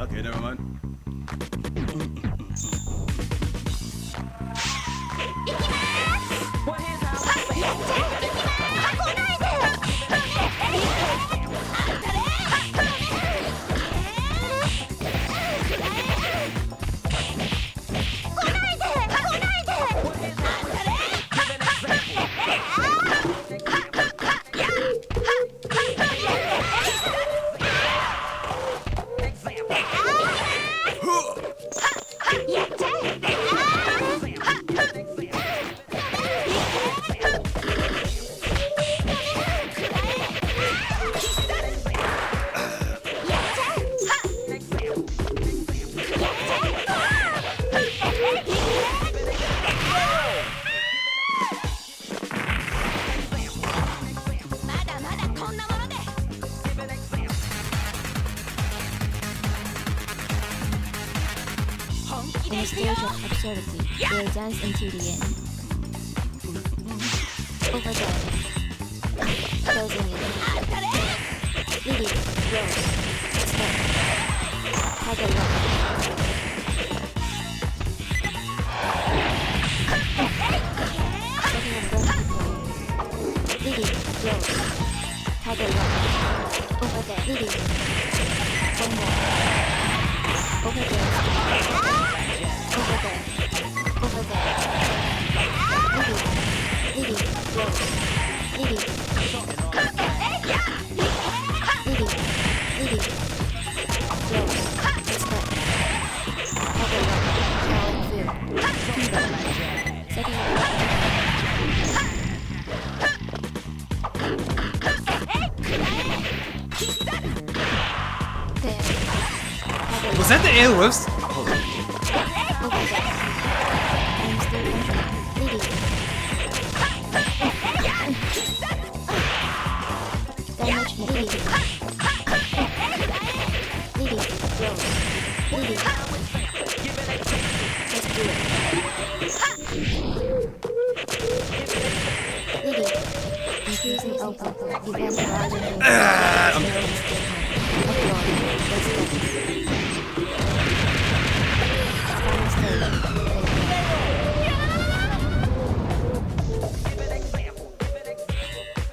Okay, never mind. In a stage of absurdity, we'll dance until the end. Over there. Closing in. Lily, Rose, Step. Have a look. Setting a broken play. Lily, Rose, have a look. Over there. Lily. One more. Over there. Over there. Over there. Lily. Lily. Rose. Lily. Lily. Lily. Rose. Step. Have a look. How it feel. Kiba. Setting up. There. Was that the AOS?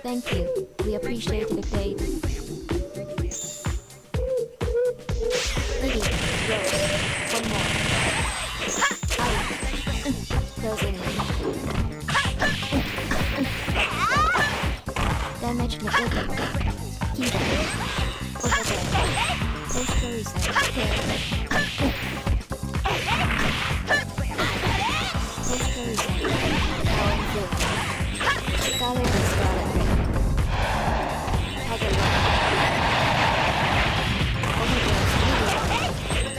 Thank you. We appreciate the date. Lily, Rose, one more. Closing in. Damage the open. Kiba. Over there. Safe to reset. Safe to reset. Power and flow. Scarlet is Scarlet. Have a look. Over there.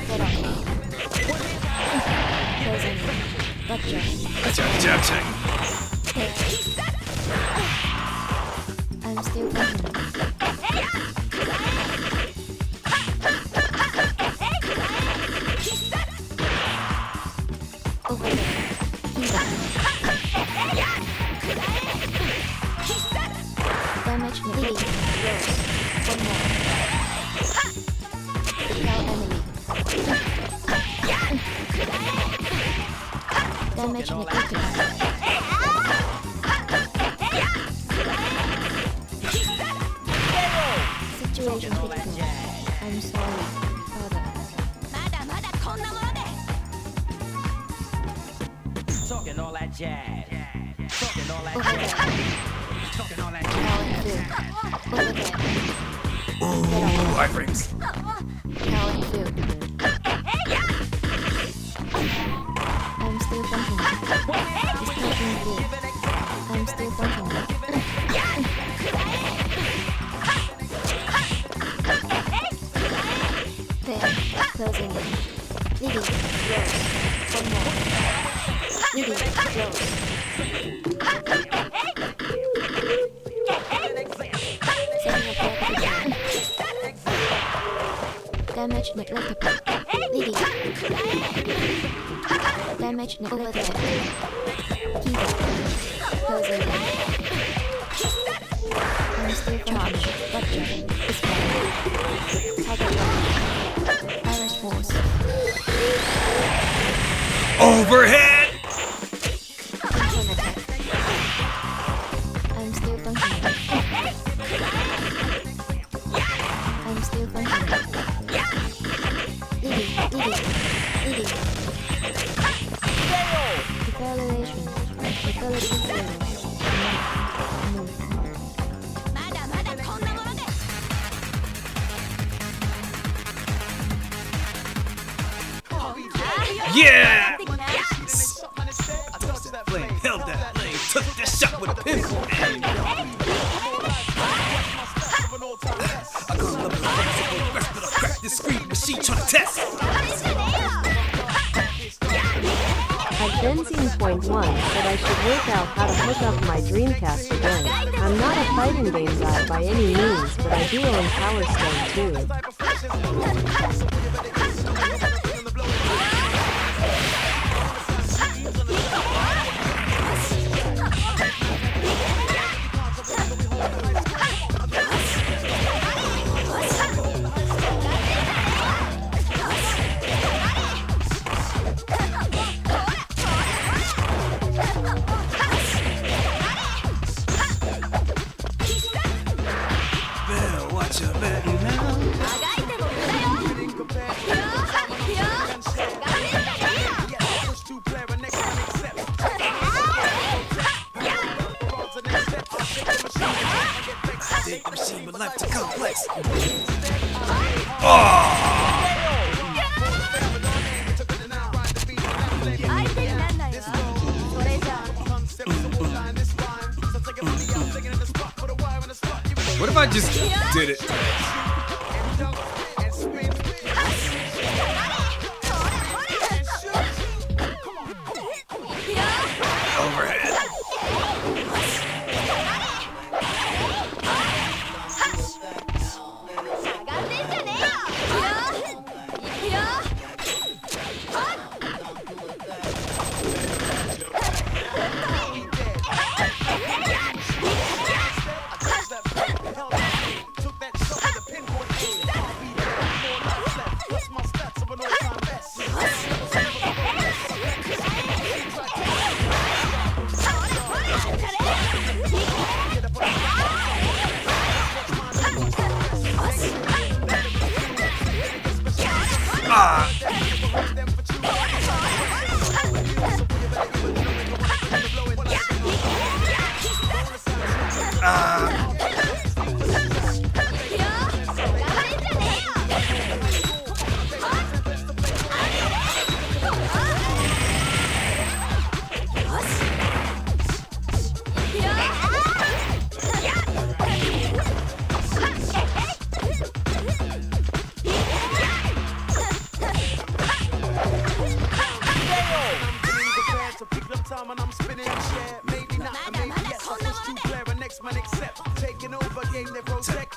Head on. Closing in. Gotcha. Gotcha. I'm still coming. Over there. Kiba. Damage me. Lily. Rose. One more. Repel enemy. Damage me. Situation critical. I'm sorry, father. jazz. Talking all that Over jazz. there. Talking all that Power jazz. and food. Over there. Ooh, iframes. Power and food. I'm still functioning. It's touching food. I'm still functioning. There, closing in. Leading, close. One more. Leading, close. Setting up repetition. Damage neglectable. Leading. Damage neglected. Keyboard. Closing in. I'm still charged. Rupture. Display. Tiger lock. Iris force. Overhead. Control attack. I'm still functioning. I'm still functioning. Leading. Evaluation. Ability zero. Move. Yeah. Flame held that flame, took that shot with a pistol aim. I come up with a rest, but I crack this screen machine trying to test. Advancing.1 said I should work out how to hook up my Dreamcast again. I'm not a fighting game guy by any means, but I do own Power Stone too. Better watch your back now. I think the machine would like to complex. What if I just did it? Overhead.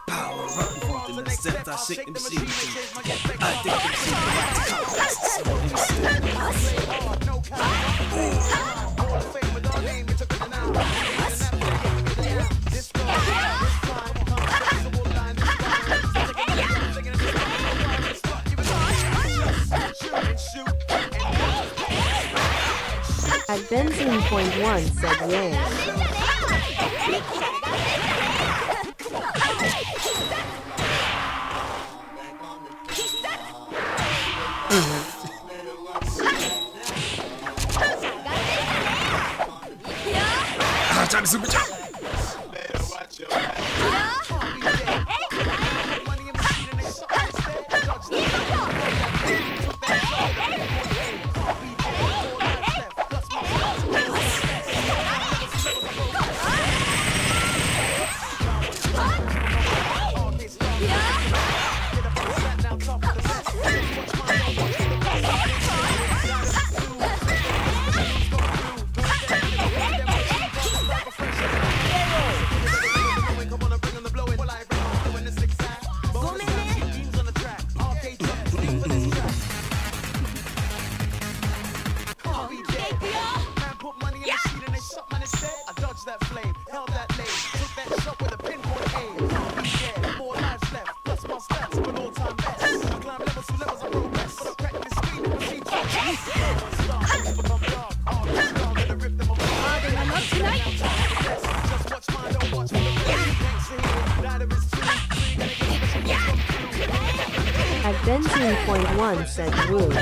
Power up before the next step. I shake the machine. I think the machine would like to complex. Advancing.1 said yeah. super jump. At Benzene Point 1 said Woo.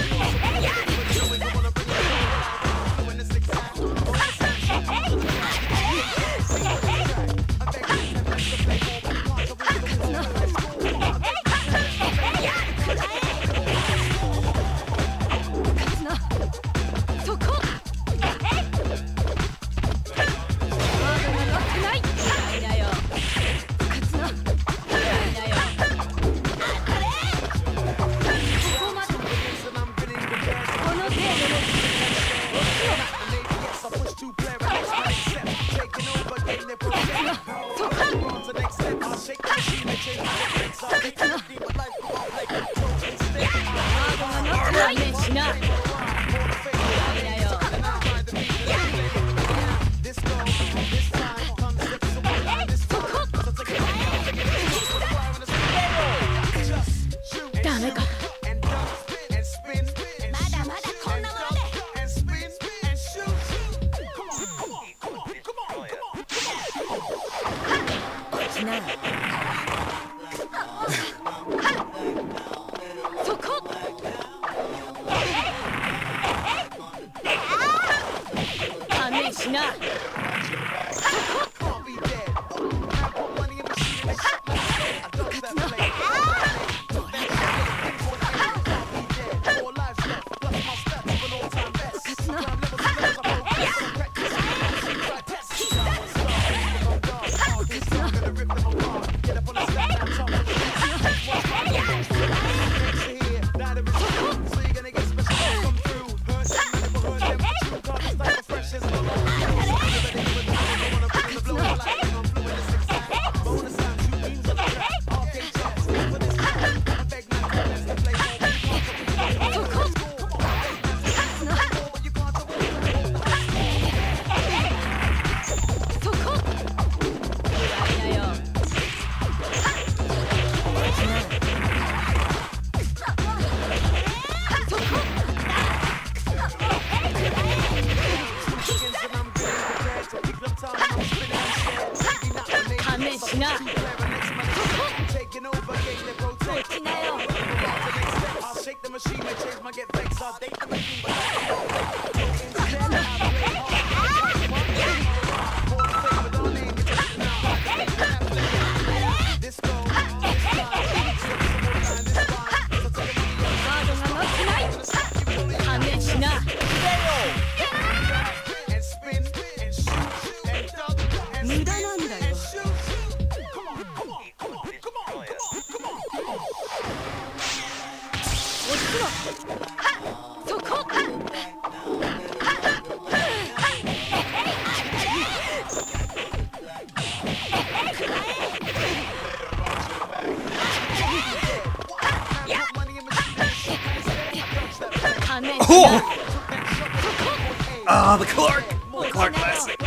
Ah, the Clark! The Clark classic.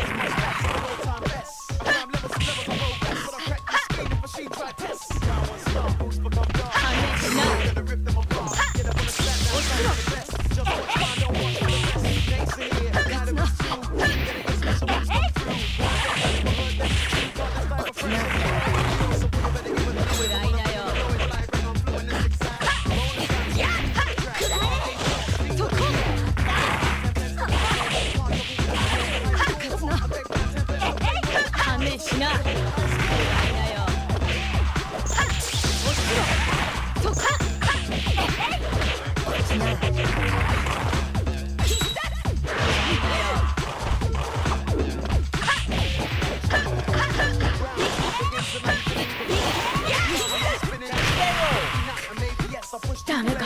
ダメか。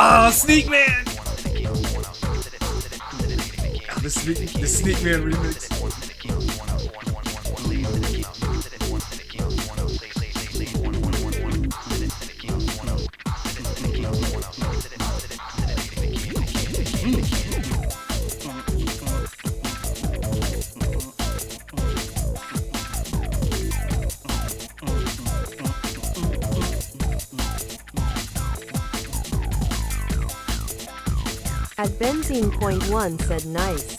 Ah, Sneak Man! The Sneak Man remix. At Benzene Point 1 said nice.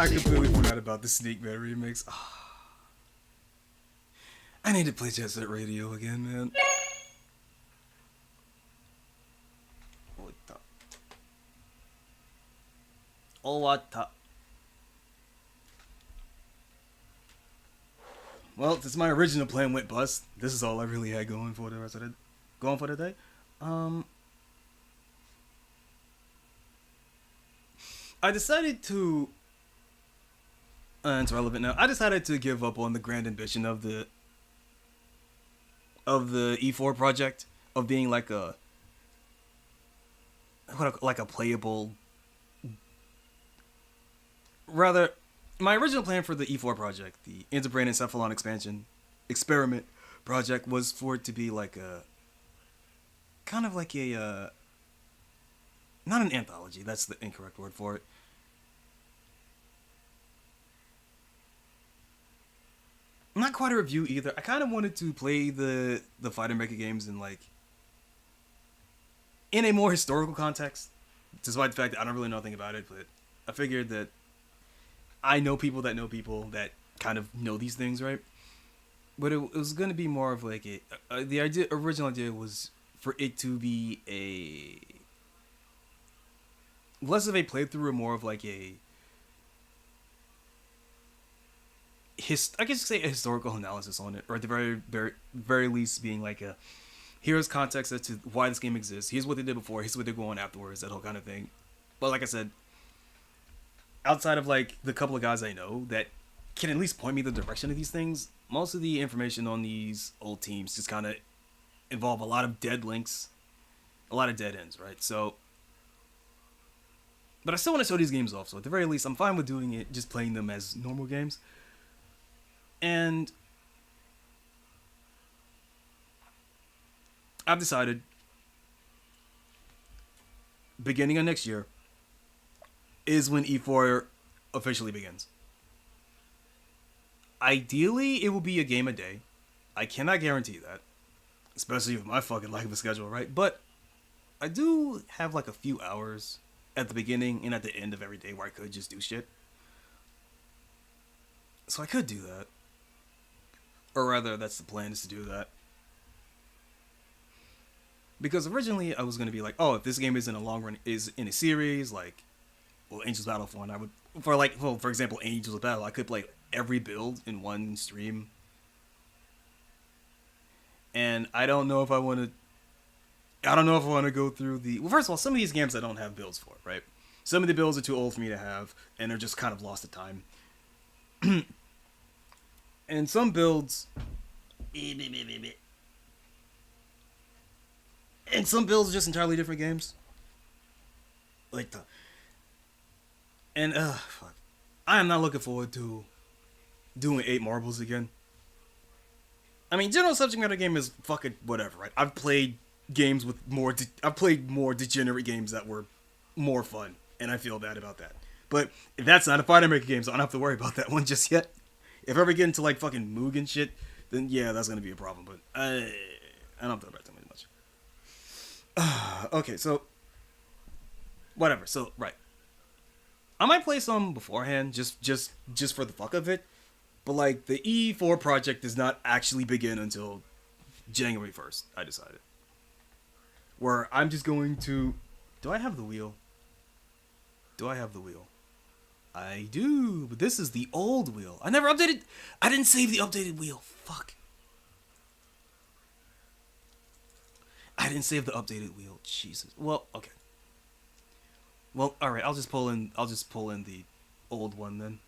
I completely forgot about the Sneak Man remix. I need to play Jet Set Radio again, man. Owata. Well, since my original plan went bust, this is all I really had going for the rest of the day. I decided to. It's relevant now. I decided to give up on the grand ambition of the E4 project of being like a playable. Rather, my original plan for the E4 project, the Interbrain Encephalon experiment project, was for it to be like a kind of like a not an anthology. That's the incorrect word for it. Not quite a review either. I kind of wanted to play the Fighter Maker games in like in a more historical context, despite the fact that I don't really know anything about it. But I figured that I know people that kind of know these things, right? But it was going to be more of like the original idea was for it to be a less of a playthrough and more of like a I guess say a historical analysis on it, or at the very least being like a here's context as to why this game exists, here's what they did before, here's what they're going afterwards, that whole kind of thing. But like I said, outside of like the couple of guys I know that can at least point me the direction of these things, most of the information on these old teams just kind of involve a lot of dead links, a lot of dead ends, right? So, but I still want to show these games off, so at the very least I'm fine with doing it, just playing them as normal games. And I've decided, beginning of next year is when E4 officially begins. Ideally, it will be a game a day. I cannot guarantee that, especially with my fucking life of a schedule, right? But I do have like a few hours at the beginning and at the end of every day where I could just do shit. So I could do that. Or rather, that's the plan, is to do that. Because originally I was going to be like, oh, if this game is in a long run, is in a series, like, well, Angel's Battle 1, I would, for example, Angel's Battle, I could play every build in one stream. And I don't know if I want to go through well, first of all, some of these games I don't have builds for, right? Some of the builds are too old for me to have, and they're just kind of lost to time. And some builds, and some builds are just entirely different games. Like fuck. I am not looking forward to doing 8 marbles again. I mean, general subject matter game is fucking whatever, right? I've played games with I've played more degenerate games that were more fun, and I feel bad about that. But if that's not a Fighter Maker game, so I don't have to worry about that one just yet. If I ever get into like fucking Moog and shit, then yeah, that's gonna be a problem. But I don't have to worry about that much. Okay, so whatever. So right, I might play some beforehand, just for the fuck of it. But like the E4 project does not actually begin until January 1st. I decided. Where I'm just going to. Do I have the wheel? Do I have the wheel? I do, but this is the old wheel. I never updated. I didn't save the updated wheel. Fuck. I didn't save the updated wheel. Jesus. Well, okay. Well, all right. I'll just pull in the old one then.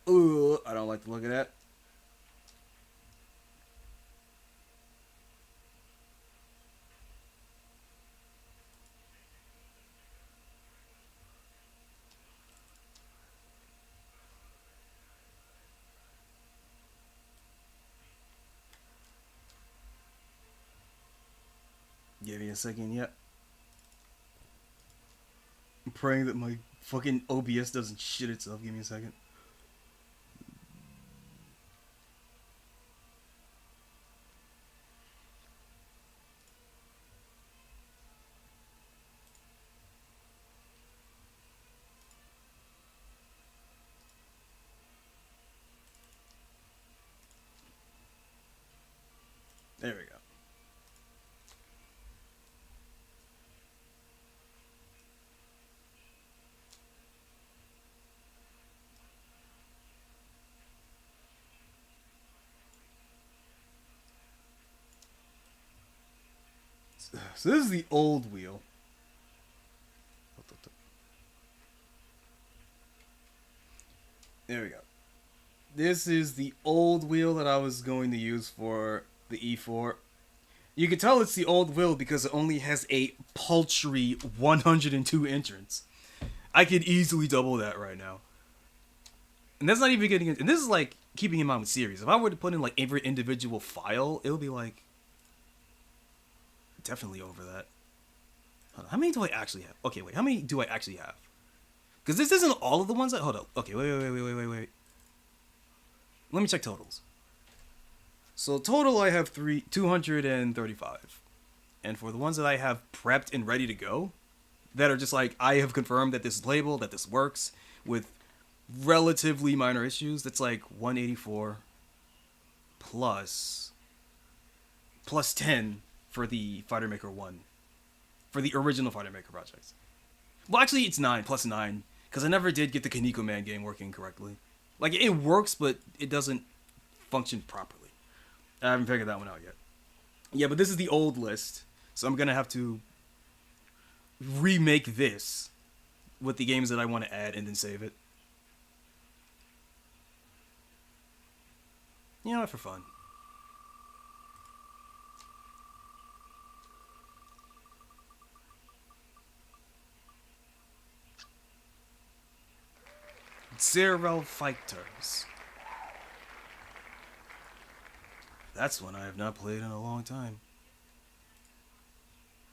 Ooh, I don't like to look at that. Give me a second, yep. I'm praying that my fucking OBS doesn't shit itself. Give me a second. There we go. So this is the old wheel. There we go. This is the old wheel that I was going to use for the E4. You can tell it's the old wheel because it only has a paltry 102 entrants. I could easily double that right now. And that's not even getting it. And this is like keeping in mind with series. If I were to put in like every individual file, it would be like definitely over that. Hold on, how many do I actually have? Okay, wait. How many do I actually have? Because this isn't all of the ones that... Hold up. Okay, wait. Let me check totals. So total I have 235. And for the ones that I have prepped and ready to go, that are just like, I have confirmed that this is playable, that this works, with relatively minor issues, that's like 184 plus 10 for the Fighter Maker 1. For the original Fighter Maker projects. Well, actually, it's 9 plus 9. Because I never did get the Kaneko Man game working correctly. Like, it works, but it doesn't function properly. I haven't figured that one out yet. Yeah, but this is the old list. So I'm going to have to remake this with the games that I want to add and then save it. You know, for fun. Zero Fighters. That's one I have not played in a long time.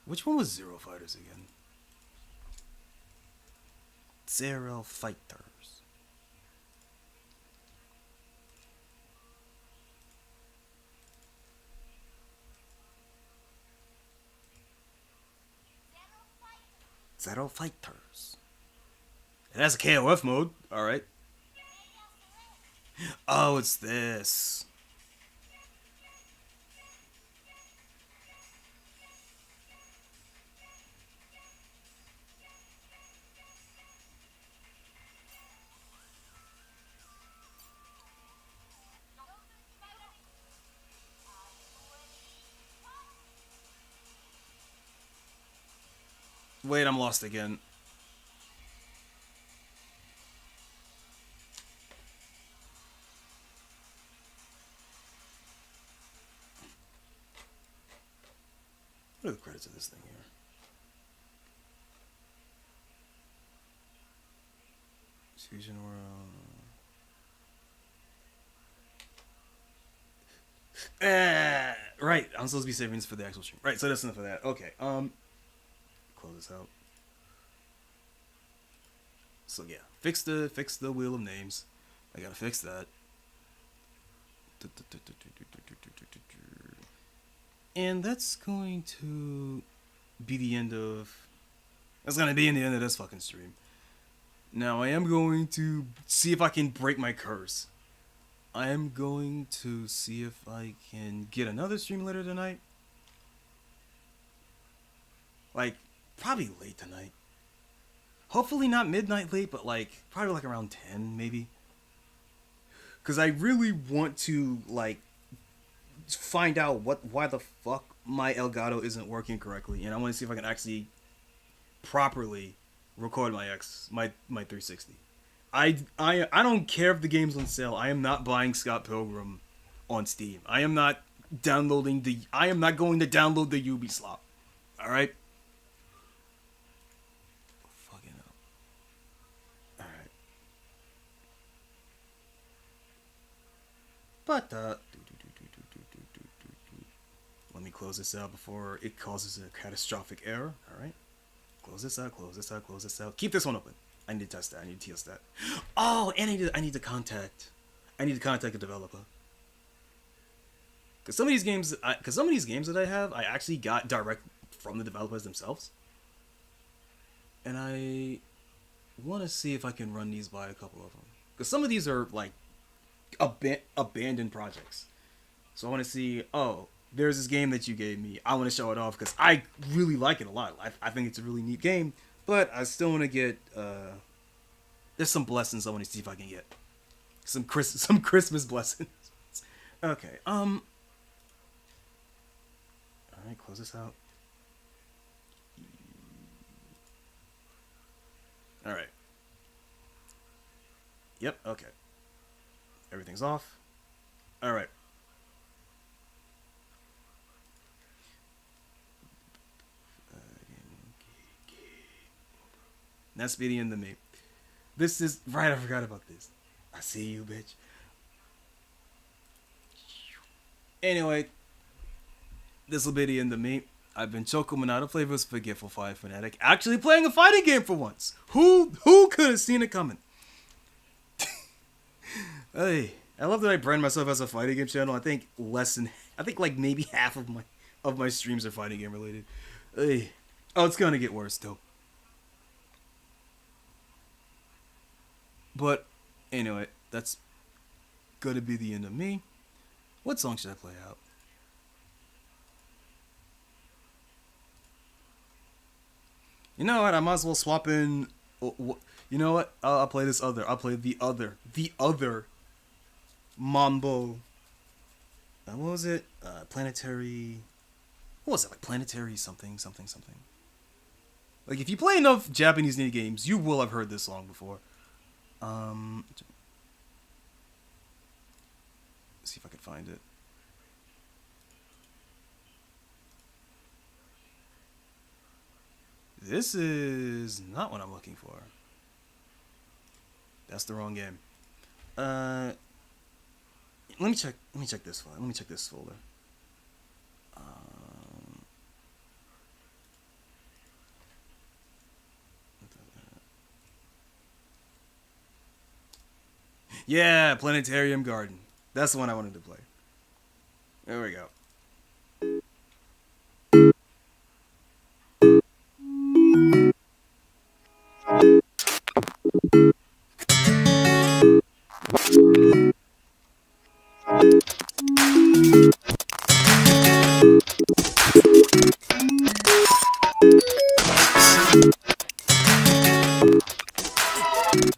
Which one was Zero Fighters again? Zero Fighters. Zero Fighters. It has a KOF mode. Alright. Oh, it's this. Wait, I'm lost again. What are the credits of this thing here? Fusion World. Right, I'm supposed to be saving this for the actual stream. Right, so that's enough of that. Okay, close this out. So yeah, fix the wheel of names. I gotta fix that. And that's going to be the end of... That's going to be in the end of this fucking stream. Now, I am going to see if I can break my curse. I am going to see if I can get another stream later tonight. Like, probably late tonight. Hopefully not midnight late, but like, probably like around 10, maybe. Because I really want to, like, find out why the fuck my Elgato isn't working correctly, and I want to see if I can actually properly record my 360. I don't care if the game's on sale. I am not buying Scott Pilgrim on Steam. I am not going to download the Ubi slop. All right. Fucking hell. All right. But Let me close this out before it causes a catastrophic error. All right. Close this out, close this out, close this out. Keep this one open. I need to test that. I need to test that. Oh, and I need to contact a developer. Because some of these games that I have, I actually got direct from the developers themselves. And I want to see if I can run these by a couple of them. Because some of these are like abandoned projects. So I want to see, oh, there's this game that you gave me. I want to show it off because I really like it a lot. I think it's a really neat game. But I still want to get, there's some blessings I want to see if I can get. Some Christmas blessings. Okay, alright, close this out. Alright. Yep, okay. Everything's off. Alright. That's the end of me. This is right. I forgot about this. I see you, bitch. Anyway, this will be the end of me. I've been Choco Minato, flavors forgetful fanatic. Actually playing a fighting game for once. Who could have seen it coming? Hey, I love that I brand myself as a fighting game channel. I think like maybe half of my streams are fighting game related. Hey, oh, it's gonna get worse though. But anyway, that's gonna be the end of me. What song should I play out? You know what? I might as well swap in. You know what? I'll play this other. I'll play the other Mambo. What was it? Planetary. What was it? Like planetary something. Like if you play enough Japanese indie games, you will have heard this song before. Let's see if I can find it. This is not what I'm looking for. That's the wrong game. Let me check this file. Let me check this folder. Yeah, Planetarium Garden. That's the one I wanted to play. There we go.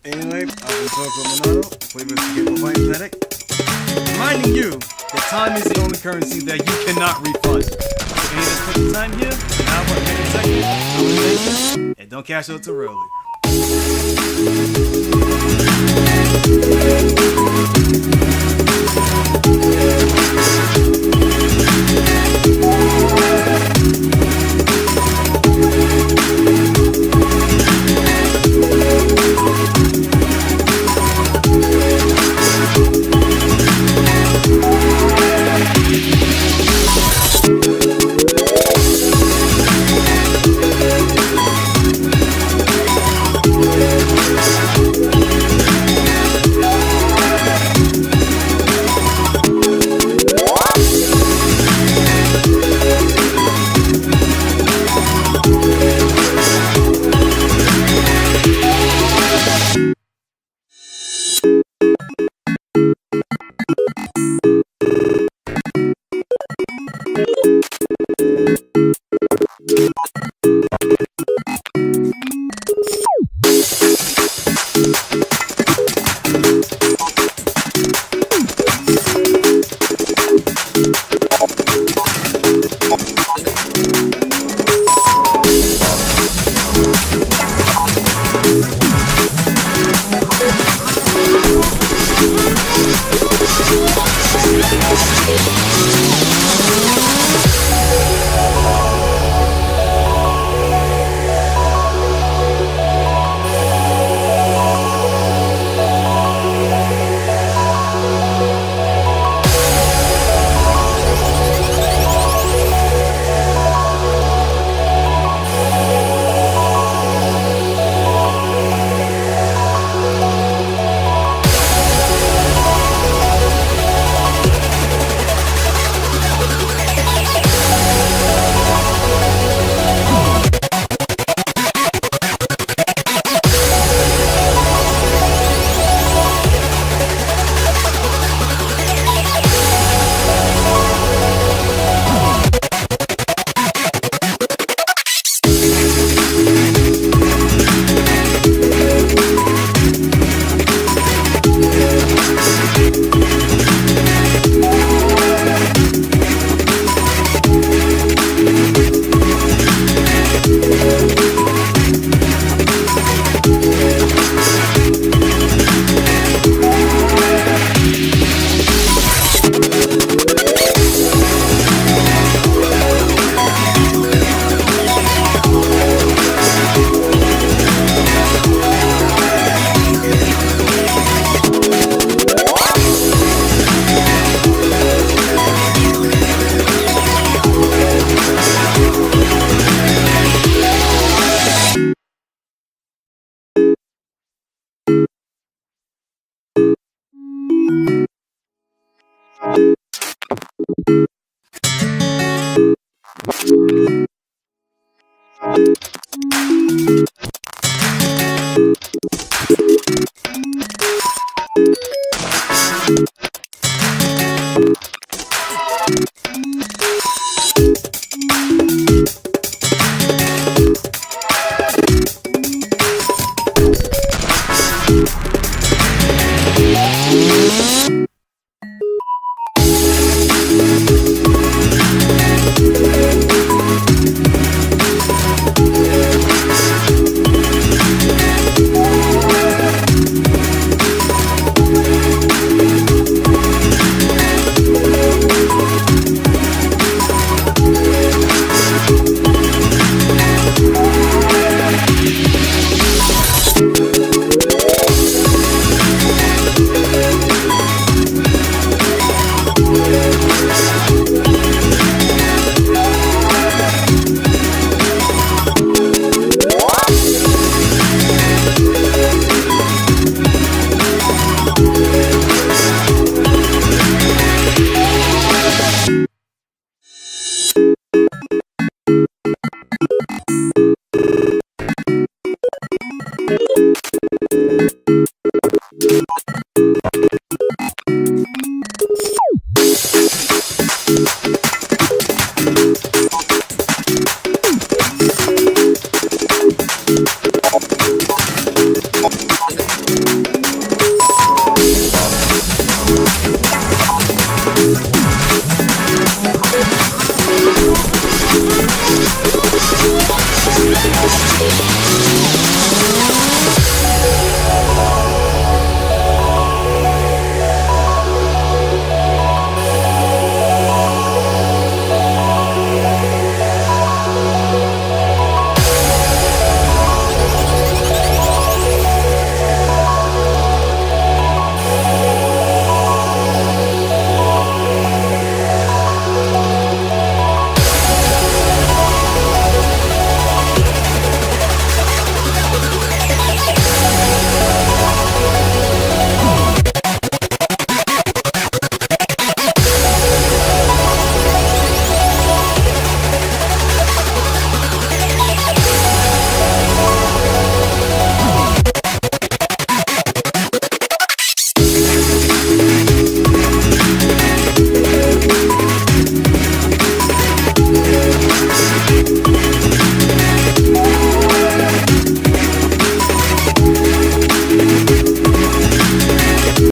Anyway, I've been Choco Minato, flavors forgetful fanatic. Reminding you that time is the only currency that you cannot refund. So any that's put the time here, now what second, and don't cash out too early.